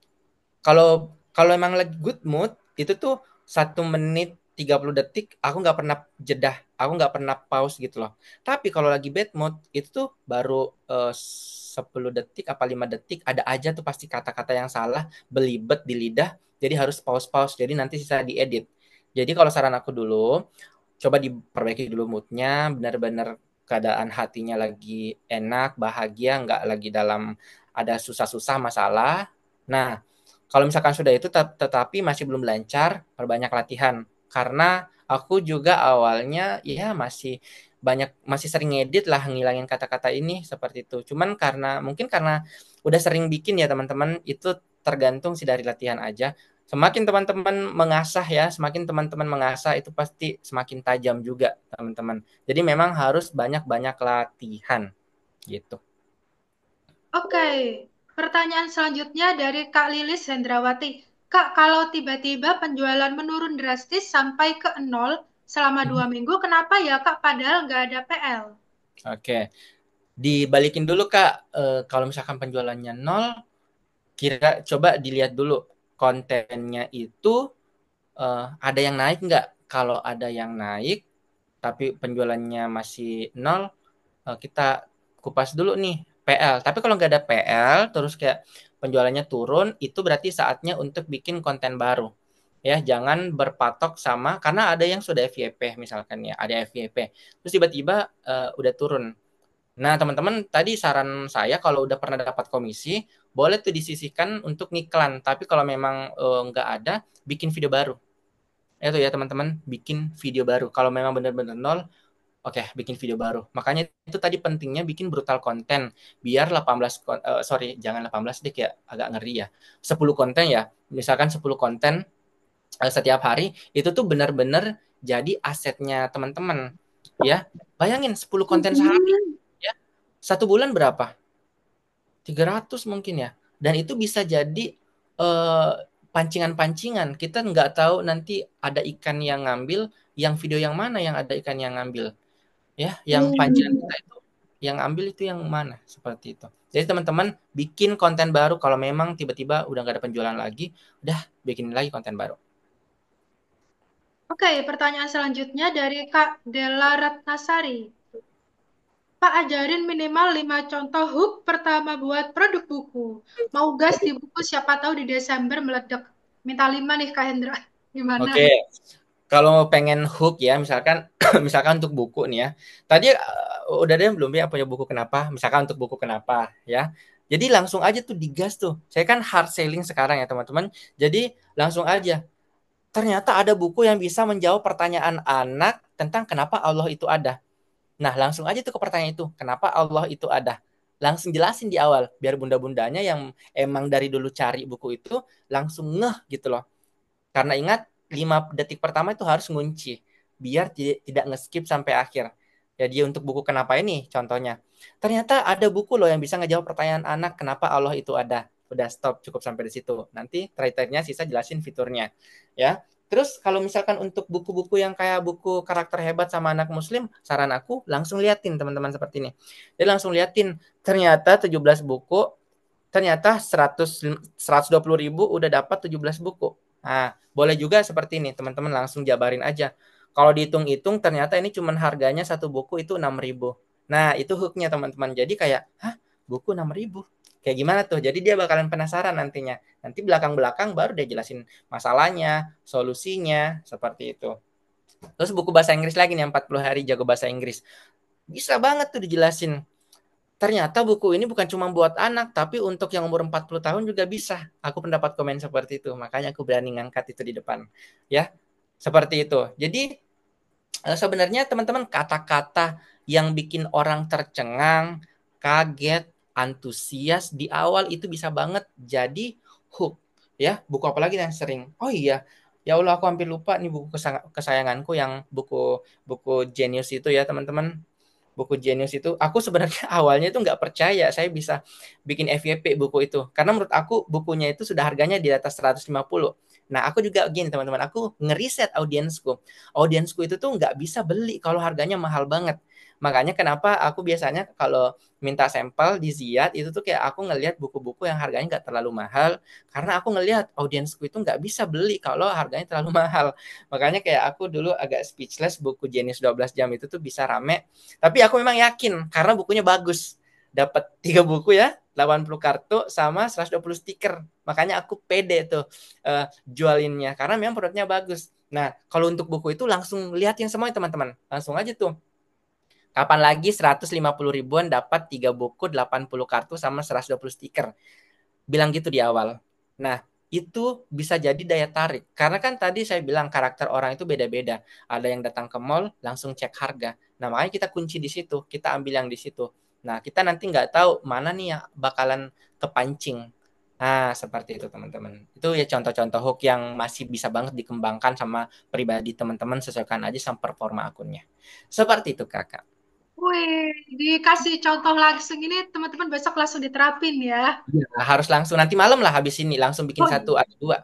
Kalau kalau emang lagi good mood, itu tuh 1 menit 30 detik, aku nggak pernah jedah, aku nggak pernah pause gitu loh. Tapi kalau lagi bad mood, itu tuh baru 10 detik apa 5 detik, ada aja tuh pasti kata-kata yang salah, belibet di lidah, jadi harus pause-pause, jadi nanti sisa diedit. Jadi kalau saran aku dulu, coba diperbaiki dulu moodnya, benar-benar keadaan hatinya lagi enak, bahagia, nggak lagi dalam ada susah-susah masalah. Nah, kalau misalkan sudah itu tetapi masih belum lancar, perbanyak latihan. Karena aku juga awalnya ya masih sering ngedit lah ngilangin kata-kata ini seperti itu. Cuman mungkin karena udah sering bikin ya teman-teman, itu tergantung sih dari latihan aja. Semakin teman-teman mengasah itu pasti semakin tajam juga teman-teman. Jadi memang harus banyak-banyak latihan gitu. Oke, pertanyaan selanjutnya dari Kak Lilis Hendrawati. Kak, kalau tiba-tiba penjualan menurun drastis sampai ke nol selama 2 minggu, kenapa ya Kak? Padahal nggak ada PL. Oke, dibalikin dulu Kak. Kalau misalkan penjualannya nol, coba dilihat dulu kontennya itu ada yang naik nggak? Kalau ada yang naik, tapi penjualannya masih nol, kita kupas dulu nih PL. Tapi kalau nggak ada PL, terus kayak penjualannya turun, itu berarti saatnya untuk bikin konten baru. Ya, jangan berpatok sama karena ada yang sudah FYP misalkan ya, ada FYP. Terus tiba-tiba udah turun. Nah, teman-teman, tadi saran saya kalau udah pernah dapat komisi, boleh tuh disisihkan untuk ngiklan. Tapi kalau memang nggak ada, bikin video baru. Itu ya teman-teman, bikin video baru. Kalau memang benar-benar nol, Oke, bikin video baru. Makanya itu tadi pentingnya bikin brutal konten biar 18 jangan 18 deh, kayak agak ngeri ya. 10 konten ya. Misalkan 10 konten setiap hari itu tuh benar-benar jadi asetnya teman-teman ya. Bayangin 10 konten sehari ya. 1 bulan berapa? 300 mungkin ya. Dan itu bisa jadi pancingan-pancingan. Kita nggak tahu nanti ada ikan yang ngambil, yang video yang mana yang ada ikan yang ngambil. Ya, yang pancingan kita itu yang ambil itu yang mana, seperti itu. Jadi teman-teman bikin konten baru kalau memang tiba-tiba udah nggak ada penjualan lagi, udah bikin lagi konten baru. Oke, pertanyaan selanjutnya dari Kak Della Ratnasari. Pak, ajarin minimal 5 contoh hook pertama buat produk buku. Mau gas di buku, siapa tahu di Desember meledak. Minta 5 nih Kak Hendra. Gimana? Oke. Kalau pengen hook ya, misalkan misalkan untuk buku nih ya. Tadi udah ada yang belum ya punya buku kenapa? Misalkan untuk buku kenapa ya. Jadi langsung aja tuh digas tuh. Saya kan hard selling sekarang ya teman-teman. Jadi langsung aja. Ternyata ada buku yang bisa menjawab pertanyaan anak tentang kenapa Allah itu ada. Nah, langsung aja tuh ke pertanyaan itu. Kenapa Allah itu ada? Langsung jelasin di awal. Biar bunda-bundanya yang emang dari dulu cari buku itu langsung ngeh gitu loh. Karena ingat, 5 detik pertama itu harus ngunci. Biar tidak nge-skip sampai akhir. Jadi untuk buku kenapa ini contohnya. Ternyata ada buku loh yang bisa ngejawab pertanyaan anak kenapa Allah itu ada. Udah stop, cukup sampai di situ. Nanti terakhirnya sisa jelasin fiturnya. Ya. Terus kalau misalkan untuk buku-buku yang kayak buku karakter hebat sama anak muslim, saran aku langsung liatin teman-teman seperti ini. Jadi langsung liatin, ternyata 17 buku, ternyata 120.000 udah dapat 17 buku. Nah, boleh juga seperti ini, teman-teman langsung jabarin aja. Kalau dihitung-hitung ternyata ini cuma harganya satu buku itu 6.000. Nah, itu hooknya teman-teman. Jadi kayak, hah, buku 6.000? Kayak gimana tuh? Jadi dia bakalan penasaran nantinya. Nanti belakang-belakang baru dia jelasin masalahnya, solusinya, seperti itu. Terus buku bahasa Inggris lagi nih, 40 hari jago bahasa Inggris. Bisa banget tuh dijelasin. Ternyata buku ini bukan cuma buat anak, tapi untuk yang umur 40 tahun juga bisa. Aku pendapat komen seperti itu, makanya aku berani ngangkat itu di depan. Ya, seperti itu. Jadi sebenarnya teman-teman kata-kata yang bikin orang tercengang, kaget, antusias di awal itu bisa banget jadi hook. Ya, buku apa lagi yang sering? Oh iya, ya Allah aku hampir lupa nih buku kesayanganku yang buku Genius itu ya teman-teman. Buku Genius itu aku sebenarnya awalnya itu nggak percaya saya bisa bikin FYP buku itu karena menurut aku bukunya itu sudah harganya di atas 150. Nah aku juga gini teman-teman, aku ngeriset audiensku itu tuh nggak bisa beli kalau harganya mahal banget. Makanya kenapa aku biasanya kalau minta sampel di Ziyad itu tuh kayak aku ngelihat buku-buku yang harganya nggak terlalu mahal karena aku ngelihat audiensku itu nggak bisa beli kalau harganya terlalu mahal. Makanya kayak aku dulu agak speechless buku Genius 12 jam itu tuh bisa rame. Tapi aku memang yakin karena bukunya bagus. Dapat 3 buku ya, 80 kartu sama 120 stiker. Makanya aku pede tuh jualinnya karena memang produknya bagus. Nah, kalau untuk buku itu langsung liatin semuanya teman-teman. Langsung aja tuh. Kapan lagi 150 ribuan dapat 3 buku, 80 kartu sama 120 stiker. Bilang gitu di awal. Nah, itu bisa jadi daya tarik. Karena kan tadi saya bilang karakter orang itu beda-beda. Ada yang datang ke mall langsung cek harga. Nah, makanya kita kunci di situ. Kita ambil yang di situ. Nah, kita nanti nggak tahu mana nih yang bakalan kepancing. Nah, seperti itu teman-teman. Itu ya contoh-contoh hook yang masih bisa banget dikembangkan sama pribadi teman-teman, sesuaikan aja sama performa akunnya. Seperti itu, Kakak. Wih, dikasih contoh langsung ini teman-teman besok langsung diterapin ya. Ya, harus langsung nanti malam lah habis ini langsung bikin Oh, 1 atau 2.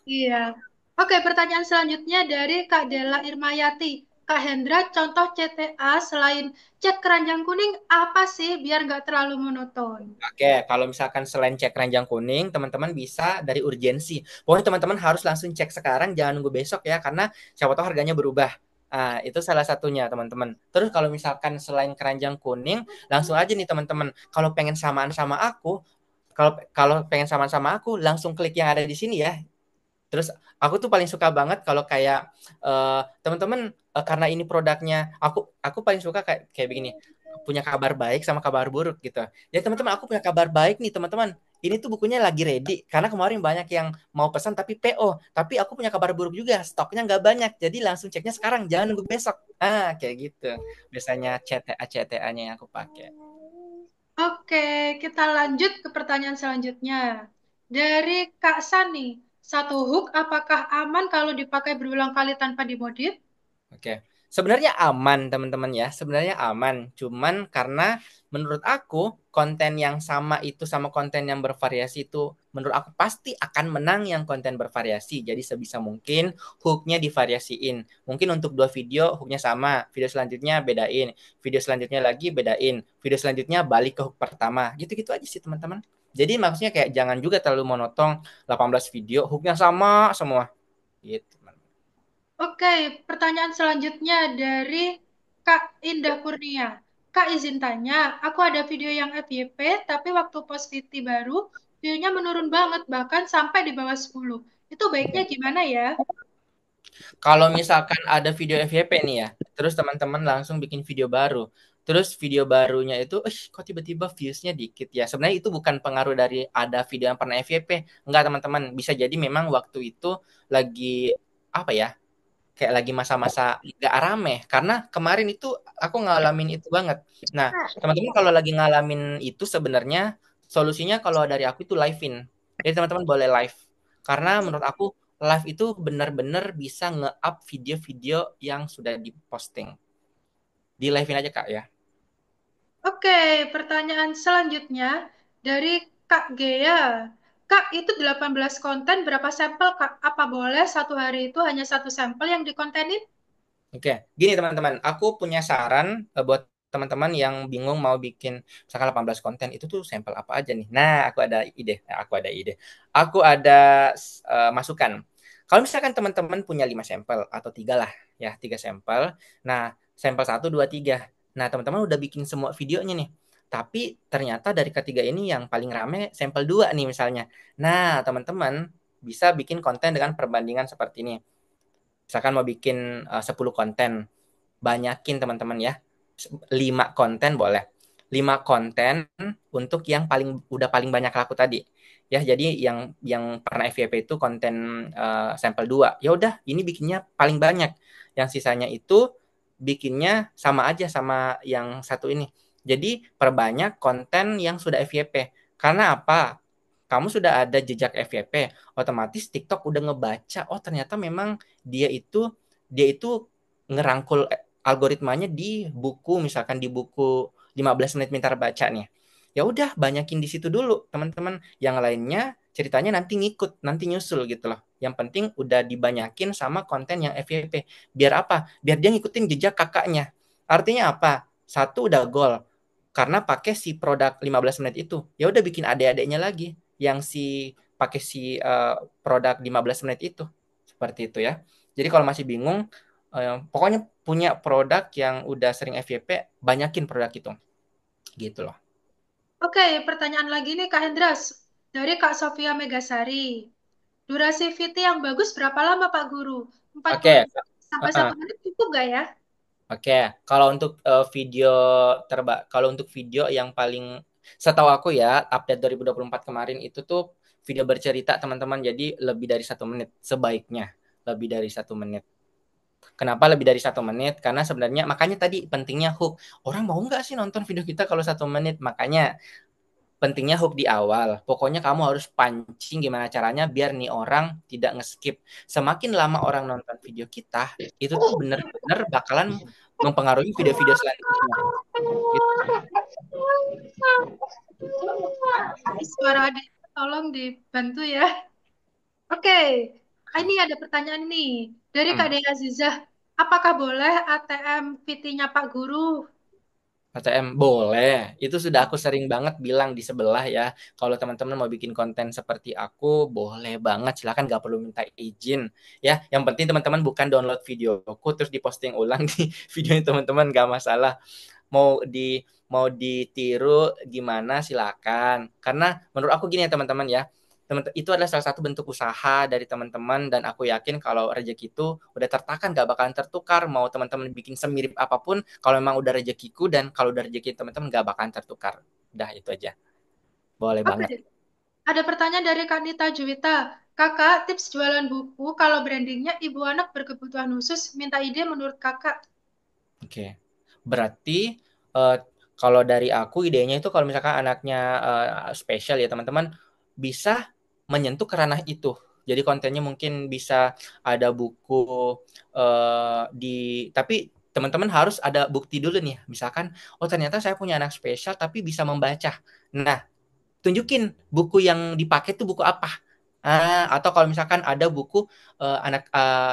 iya. Oke, pertanyaan selanjutnya dari Kak Della Irmayati. Kak Hendra, contoh CTA selain cek keranjang kuning apa sih biar nggak terlalu monoton? Oke, kalau misalkan selain cek ranjang kuning, teman-teman bisa dari urgensi. Pokoknya teman-teman harus langsung cek sekarang, jangan nunggu besok ya, karena siapa tahu harganya berubah. Nah, itu salah satunya teman-teman. Terus kalau misalkan selain keranjang kuning, langsung aja nih teman-teman. Kalau pengen samaan sama aku, kalau pengen samaan sama aku, langsung klik yang ada di sini ya. Terus aku tuh paling suka banget kalau kayak teman-teman karena ini produknya aku paling suka kayak begini, punya kabar baik sama kabar buruk gitu. Ya teman-teman, aku punya kabar baik nih teman-teman. ini tuh bukunya lagi ready karena kemarin banyak yang mau pesan tapi PO, tapi aku punya kabar buruk juga, stoknya nggak banyak, jadi langsung ceknya sekarang, jangan nunggu besok. Kayak gitu biasanya CTA-nya yang aku pakai. Oke, kita lanjut ke pertanyaan selanjutnya. Dari Kak Sani, satu hook apakah aman kalau dipakai berulang kali tanpa dimodif? Oke. Sebenarnya aman, teman-teman ya. Sebenarnya aman. Cuman karena menurut aku konten yang sama itu sama konten yang bervariasi itu menurut aku pasti akan menang yang konten bervariasi. Jadi sebisa mungkin hooknya divariasiin. Mungkin untuk 2 video hooknya sama, video selanjutnya bedain, video selanjutnya lagi bedain, video selanjutnya balik ke hook pertama. Gitu-gitu aja sih teman-teman. Jadi maksudnya kayak jangan juga terlalu monoton 18 video hooknya sama semua. Gitu. Oke, pertanyaan selanjutnya dari Kak Indah Kurnia. Kak izin tanya, aku ada video yang FYP, tapi waktu post VT baru, videonya menurun banget, bahkan sampai di bawah 10. Itu baiknya gimana ya? Kalau misalkan ada video FYP nih ya, terus teman-teman langsung bikin video baru. Terus video barunya itu, kok tiba-tiba views-nya dikit ya. Sebenarnya itu bukan pengaruh dari ada video yang pernah FYP. Enggak teman-teman, bisa jadi memang waktu itu lagi, apa ya, kayak lagi masa-masa gak rame. Karena kemarin itu aku ngalamin itu banget. Nah, teman-teman kalau lagi ngalamin itu sebenarnya solusinya kalau dari aku itu live-in. Jadi teman-teman boleh live. Karena menurut aku live itu benar-benar bisa nge-up video-video yang sudah diposting. Di live-in aja Kak ya. Oke, pertanyaan selanjutnya dari Kak Gea. Kak, itu 18 konten berapa sampel, Kak? Apa boleh satu hari itu hanya satu sampel yang dikontenin? Oke, gini teman-teman, aku punya saran buat teman-teman yang bingung mau bikin misalkan 18 konten itu tuh sampel apa aja nih. Nah, Aku ada masukan. Kalau misalkan teman-teman punya 5 sampel atau 3 lah, ya, 3 sampel. Nah, sampel 1 2 3. Nah, teman-teman udah bikin semua videonya nih. Tapi ternyata dari ketiga ini yang paling rame sampel 2 nih misalnya. Nah, teman-teman bisa bikin konten dengan perbandingan seperti ini. Misalkan mau bikin 10 konten, banyakin teman-teman ya. 5 konten boleh. 5 konten untuk yang paling banyak laku tadi. Ya, jadi yang pernah FYP itu konten sampel 2. Ya udah, ini bikinnya paling banyak. Yang sisanya itu bikinnya sama aja sama yang satu ini. Jadi perbanyak konten yang sudah FYP. Karena apa? Kamu sudah ada jejak FYP, otomatis TikTok udah ngebaca, oh ternyata memang dia itu ngerangkul algoritmanya di buku, misalkan di buku 15 menit pintar baca nih. Ya udah banyakin di situ dulu teman-teman. Yang lainnya ceritanya nanti ngikut, nanti nyusul gitu loh. Yang penting udah dibanyakin sama konten yang FYP. Biar apa? Biar dia ngikutin jejak kakaknya. Artinya apa? Satu udah goal. Karena pakai si produk 15 menit itu. Ya udah bikin adik-adiknya lagi yang pakai si produk 15 menit itu. Seperti itu ya. Jadi kalau masih bingung, pokoknya punya produk yang udah sering FYP, banyakin produk itu. Gitu loh. Oke, pertanyaan lagi nih Kak Hendras. Dari Kak Sofia Megasari. Durasi VT yang bagus berapa lama Pak Guru? 40 Oke. sampai 1 menit cukup nggak ya? Oke, kalau untuk kalau untuk video yang paling setahu aku ya, update 2024 kemarin itu tuh video bercerita teman-teman, jadi lebih dari 1 menit sebaiknya, lebih dari 1 menit. Kenapa lebih dari 1 menit? Karena sebenarnya makanya tadi pentingnya hook. Orang mau nggak sih nonton video kita kalau 1 menit? Makanya pentingnya hook di awal. Pokoknya kamu harus pancing gimana caranya biar nih orang tidak nge-skip. Semakin lama orang nonton video kita, itu tuh bener-bener bakalan mempengaruhi video-video selanjutnya. Gitu. Suara adik, tolong dibantu ya. Oke, ini ada pertanyaan nih dari Kak Dea Azizah. Apakah boleh ATM VT-nya Pak Guru? ATM boleh. Itu sudah aku sering banget bilang di sebelah ya. Kalau teman-teman mau bikin konten seperti aku, boleh banget. Silahkan gak perlu minta izin. Ya, yang penting teman-teman bukan download videoku terus diposting ulang di videonya teman-teman, gak masalah. Mau ditiru gimana silakan. Karena menurut aku gini ya teman-teman ya. Itu adalah salah satu bentuk usaha dari teman-teman dan aku yakin kalau rezeki itu udah tertakan gak bakalan tertukar. Mau teman-teman bikin semirip apapun, kalau memang udah rezekiku dan kalau udah rezeki teman-teman gak bakalan tertukar. Udah itu aja. Boleh banget. Oke. Ada pertanyaan dari Kak Nita Juwita. Kakak, tips jualan buku kalau brandingnya ibu anak berkebutuhan khusus, minta ide menurut kakak. Oke. Berarti eh, kalau dari aku idenya itu kalau misalkan anaknya spesial ya teman-teman bisa menyentuh ke ranah itu. Jadi kontennya mungkin bisa ada buku di tapi teman-teman harus ada bukti dulu nih. Misalkan oh ternyata saya punya anak spesial tapi bisa membaca. Nah, tunjukin buku yang dipakai itu buku apa. Atau kalau misalkan ada buku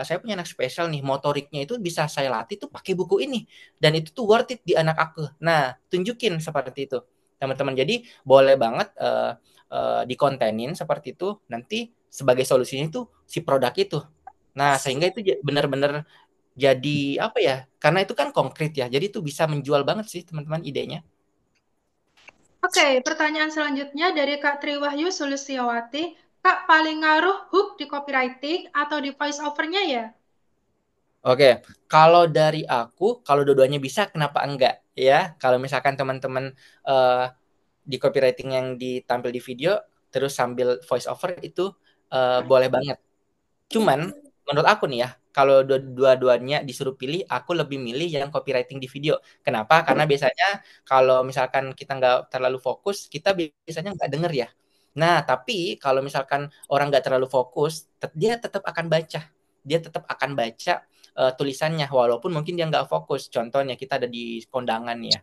saya punya anak spesial nih, motoriknya itu bisa saya latih tuh pakai buku ini dan itu tuh worth it di anak aku. Nah, tunjukin seperti itu, teman-teman. Jadi boleh banget dikontenin seperti itu. Nanti sebagai solusinya itu si produk itu. Nah, sehingga itu benar-benar jadi apa ya? Karena itu kan konkret ya. Jadi itu bisa menjual banget sih, teman-teman, idenya. Oke, pertanyaan selanjutnya dari Kak Triwahyu Sulistiawati. Kak, paling ngaruh hook di copywriting atau di voice overnya ya? Oke, kalau dari aku, kalau dua-duanya bisa, kenapa enggak? Ya, kalau misalkan teman-teman eh, di copywriting yang ditampil di video, terus sambil voice over itu boleh banget. Cuman, menurut aku nih ya, kalau dua-duanya disuruh pilih, aku lebih milih yang copywriting di video. Kenapa? Karena biasanya kalau misalkan kita nggak terlalu fokus, kita biasanya nggak denger ya. Nah, tapi kalau misalkan orang nggak terlalu fokus, dia tetap akan baca. Dia tetap akan baca tulisannya, walaupun mungkin dia nggak fokus. Contohnya kita ada di kondangan ya,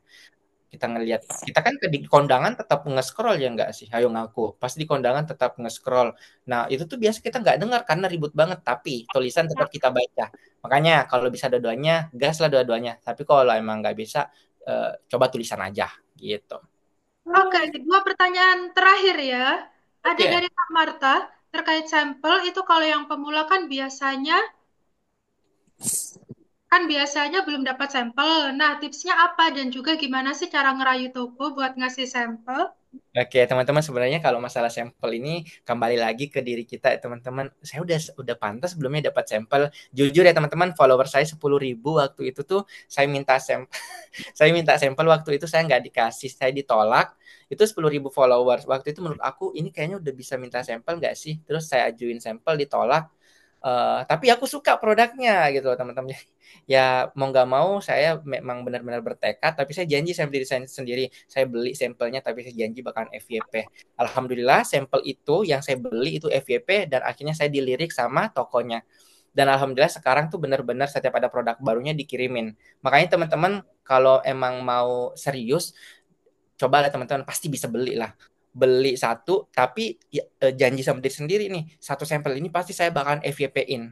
kita ngelihat kita kan di kondangan tetap nge-scroll ya nggak sih, ayo ngaku pasti di kondangan tetap nge-scroll. Nah itu tuh biasa kita nggak dengar karena ribut banget, tapi tulisan tetap kita baca. Makanya kalau bisa dua-duanya gas lah dua-duanya, tapi kalau emang nggak bisa coba tulisan aja gitu. Oke, dua pertanyaan terakhir ya. Ada Oke. dari Kak Marta, terkait sampel itu kalau yang pemula kan biasanya belum dapat sampel. Nah, tipsnya apa dan juga gimana sih cara ngerayu toko buat ngasih sampel? Oke, teman-teman sebenarnya kalau masalah sampel ini kembali lagi ke diri kita ya, teman-teman. Saya udah pantas sebelumnya dapat sampel. Jujur ya teman-teman, follower saya 10.000 waktu itu tuh saya minta sampel. Saya minta sampel waktu itu saya nggak dikasih, saya ditolak. Itu 10.000 followers. Waktu itu menurut aku ini kayaknya udah bisa minta sampel nggak sih? Terus saya ajuin sampel ditolak. Tapi aku suka produknya gitu loh teman-teman. Ya mau nggak mau saya memang benar-benar bertekad, tapi saya janji saya beli desain sendiri. Saya beli sampelnya tapi saya janji bakalan FYP. Alhamdulillah sampel itu yang saya beli itu FYP dan akhirnya saya dilirik sama tokonya. Dan alhamdulillah sekarang tuh benar-benar setiap ada produk barunya dikirimin. Makanya teman-teman kalau emang mau serius, coba lah teman-teman pasti bisa beli lah. Beli satu, tapi ya, janji sama diri sendiri nih, satu sampel ini pasti saya bakalan FYP-in.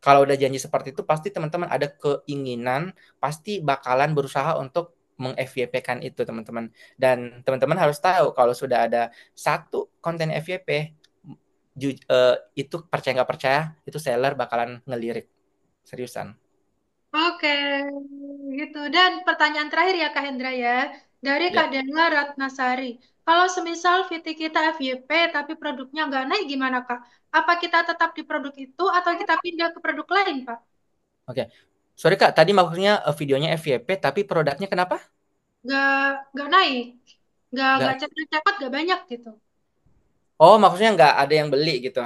Kalau udah janji seperti itu, pasti teman-teman ada keinginan, pasti bakalan berusaha untuk meng-FYP-kan itu teman-teman. Dan teman-teman harus tahu kalau sudah ada satu konten FYP, itu percaya nggak percaya, itu seller bakalan ngelirik. Seriusan. Oke, gitu. Dan pertanyaan terakhir ya Kak Hendra ya, dari Ya. Kak Dela Ratnasari. Kalau semisal VT kita FYP tapi produknya nggak naik gimana Kak? Apa kita tetap di produk itu atau kita pindah ke produk lain Pak? Oke. Sorry Kak, tadi maksudnya videonya FYP tapi produknya kenapa? Nggak naik, nggak Nggak. cepat-cepat, nggak banyak gitu. Oh, maksudnya nggak ada yang beli gitu.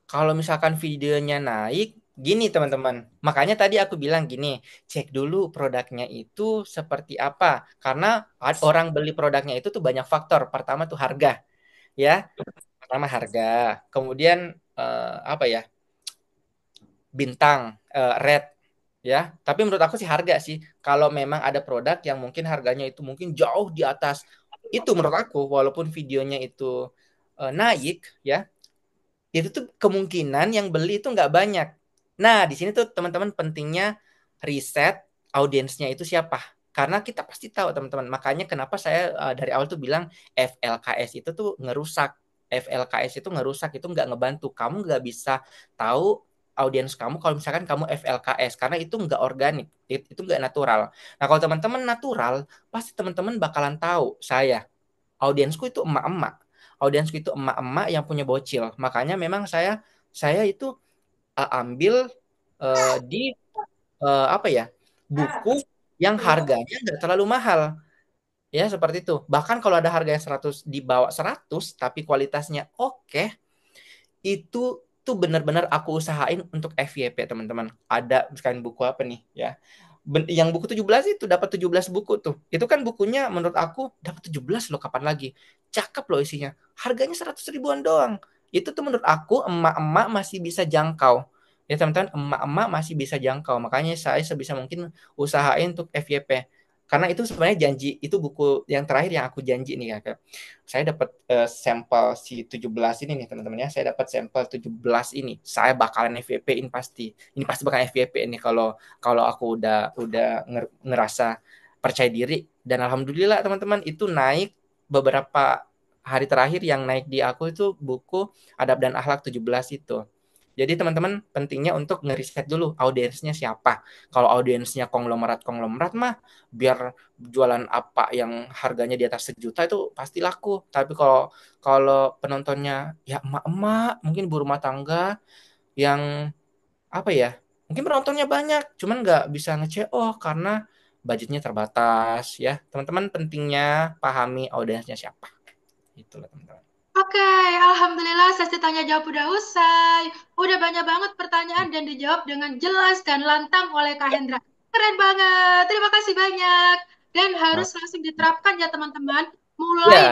Kalau misalkan videonya naik, gini teman-teman. Makanya tadi aku bilang gini, cek dulu produknya itu seperti apa. Karena orang beli produknya itu tuh banyak faktor. Pertama tuh harga, ya. Pertama harga. Kemudian apa ya? Bintang, red, ya. Tapi menurut aku sih harga sih. Kalau memang ada produk yang mungkin harganya itu mungkin jauh di atas, itu menurut aku walaupun videonya itu naik, ya itu tuh kemungkinan yang beli itu nggak banyak. Nah, di sini tuh teman-teman pentingnya riset audiensnya itu siapa. Karena kita pasti tahu teman-teman. Makanya kenapa saya dari awal tuh bilang FLKS itu tuh ngerusak. FLKS itu ngerusak, itu nggak ngebantu. Kamu nggak bisa tahu audiens kamu kalau misalkan kamu FLKS. Karena itu nggak organik. Itu nggak natural. Nah, kalau teman-teman natural, pasti teman-teman bakalan tahu saya. Audiensku itu emak-emak. Audiensku itu emak-emak yang punya bocil. Makanya memang saya itu ambil di apa ya, buku yang harganya nggak terlalu mahal. Ya, seperti itu. Bahkan kalau ada harga yang 100 di bawah 100 tapi kualitasnya oke, itu tuh benar-benar aku usahain untuk FYP, teman-teman. Ada misalkan buku apa nih ya. Yang buku 17 itu dapat 17 buku tuh. Itu kan bukunya menurut aku dapat 17 loh, kapan lagi. Cakep loh isinya. Harganya 100 ribuan doang. Itu tuh menurut aku emak-emak masih bisa jangkau. Ya teman-teman, emak-emak masih bisa jangkau. Makanya saya sebisa mungkin usahain untuk FYP. Karena itu sebenarnya janji, itu buku yang terakhir yang aku janji nih ya. Saya dapat sampel si 17 ini nih teman-teman ya. Saya dapat sampel 17 ini. Saya bakalan FYP-in pasti. Ini pasti bakal FYP ini kalau kalau aku udah ngerasa percaya diri. Dan alhamdulillah teman-teman, itu naik beberapa hari terakhir. Yang naik di aku itu buku Adab dan Akhlak 17 itu. Jadi teman-teman pentingnya untuk ngeriset dulu audiensnya siapa. Kalau audiensnya konglomerat mah biar jualan apa yang harganya di atas 1 juta itu pasti laku. Tapi kalau kalau penontonnya ya emak-emak, mungkin ibu rumah tangga yang apa ya, mungkin penontonnya banyak, cuman nggak bisa nge-CO karena budgetnya terbatas ya. Teman-teman pentingnya pahami audiensnya siapa. Itulah teman-teman. Oke, alhamdulillah sesi tanya jawab udah usai. Udah banyak banget pertanyaan dan dijawab dengan jelas dan lantang oleh Kak Hendra. Keren banget. Terima kasih banyak. Dan harus langsung diterapkan ya teman-teman. Mulai Ya,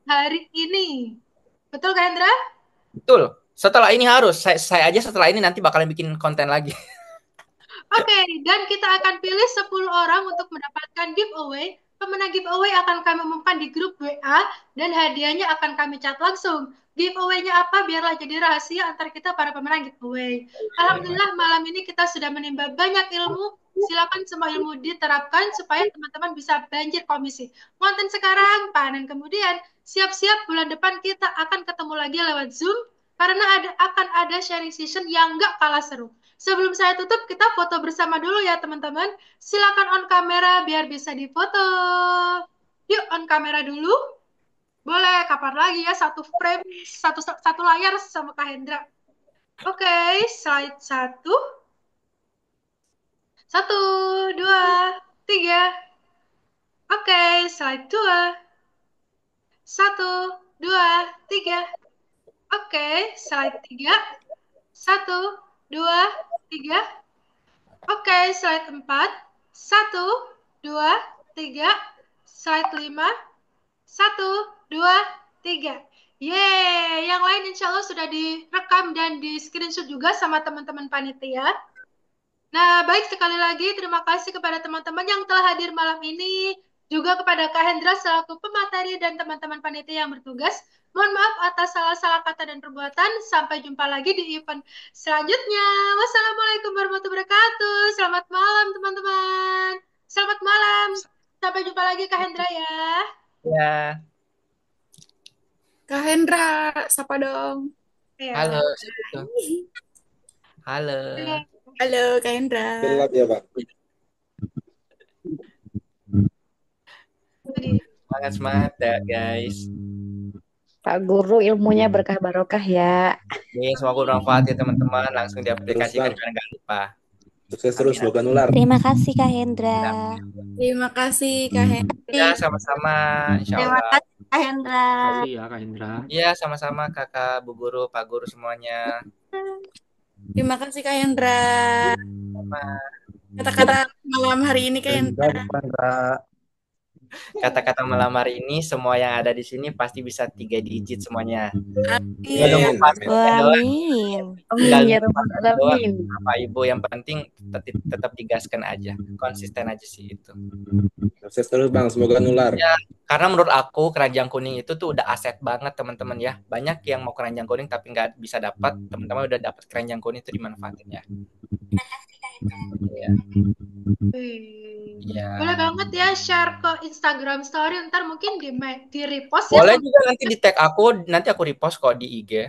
hari ini. Betul Kak Hendra? betul. Setelah ini harus saya aja setelah ini nanti bakalan bikin konten lagi. Oke, dan kita akan pilih 10 orang untuk mendapatkan giveaway. Pemenang giveaway akan kami umumkan di grup WA dan hadiahnya akan kami cat langsung. Giveaway-nya apa? Biarlah jadi rahasia antar kita para pemenang giveaway. Alhamdulillah malam ini kita sudah menimba banyak ilmu. Silakan semua ilmu diterapkan supaya teman-teman bisa banjir komisi. Konten sekarang, panen kemudian. Siap-siap bulan depan kita akan ketemu lagi lewat Zoom karena akan ada sharing session yang nggak kalah seru. Sebelum saya tutup, kita foto bersama dulu ya teman-teman. Silakan on kamera biar bisa difoto. Yuk on kamera dulu. Boleh, kapan lagi ya? Satu frame, satu layar sama Kak Hendra. Oke, slide satu. Satu, dua, tiga. Oke, slide dua. Satu, dua, tiga. Oke, slide tiga. Satu, dua, tiga. Oke, slide 4. 1, 2, 3. Slide 5. 1, 2, 3. Yeay, yang lain insya Allah sudah direkam dan di screenshot juga sama teman-teman panitia. Nah, baik sekali lagi terima kasih kepada teman-teman yang telah hadir malam ini, juga kepada Kak Hendra selaku pemateri dan teman-teman panitia yang bertugas. Mohon maaf atas salah-salah kata dan perbuatan. Sampai jumpa lagi di event selanjutnya. Wassalamualaikum warahmatullahi wabarakatuh. Selamat malam, teman-teman. Selamat malam. Sampai jumpa lagi, Kak Hendra ya. Ya, Kak Hendra, sapa dong. Ya. halo. Halo. Halo Kak Hendra. Gelap ya, Pak. Semangat ya, guys. Pak Guru ilmunya berkah barokah ya. Ini semoga bermanfaat ya teman-teman. Langsung diaplikasikan Terus, jangan lupa. Sukses terus, semoga nular. Terima kasih Kak Hendra. Terima kasih Kak Hendra. Ya, sama-sama. Insya Terima Allah. kasih Kak Hendra. Makasih ya Kak Hendra. Ya, sama-sama kakak, bu guru, pak guru semuanya. Terima kasih Kak Hendra. Sama. Kata-kata malam hari ini Kak Hendra. Kata-kata malam hari ini semua yang ada di sini pasti bisa 3 digit semuanya. Amin. Amin. Amin. Tinggal Ya Rabbal Alamin. Bapak Ibu yang penting tetap digaskan aja, konsisten aja sih itu. Sukses terus, Bang, semoga nular. Ya, karena menurut aku keranjang kuning itu tuh udah aset banget teman-teman ya. Banyak yang mau keranjang kuning tapi nggak bisa dapat. Teman-teman udah dapat keranjang kuning itu dimanfaatin ya. Iya. Iya. Boleh banget ya share ke Instagram Story, ntar mungkin di repost ya. Boleh juga nanti di tag aku, nanti aku repost kok di IG.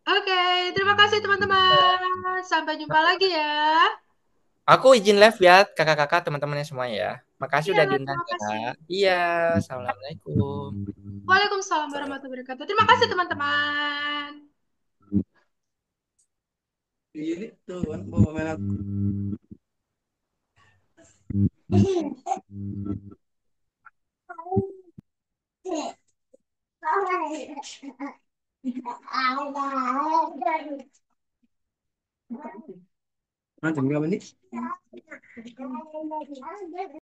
Oke, terima kasih teman-teman. Sampai jumpa lagi ya. Aku izin live ya kakak-kakak teman-temannya semuanya ya. Makasih Iya, udah diundang terima kasih. ya. Iya, assalamualaikum. Waalaikumsalam warahmatullahi wabarakatuh. Terima kasih teman-teman. Ini tuh kan bawa merah. Jam berapa nih?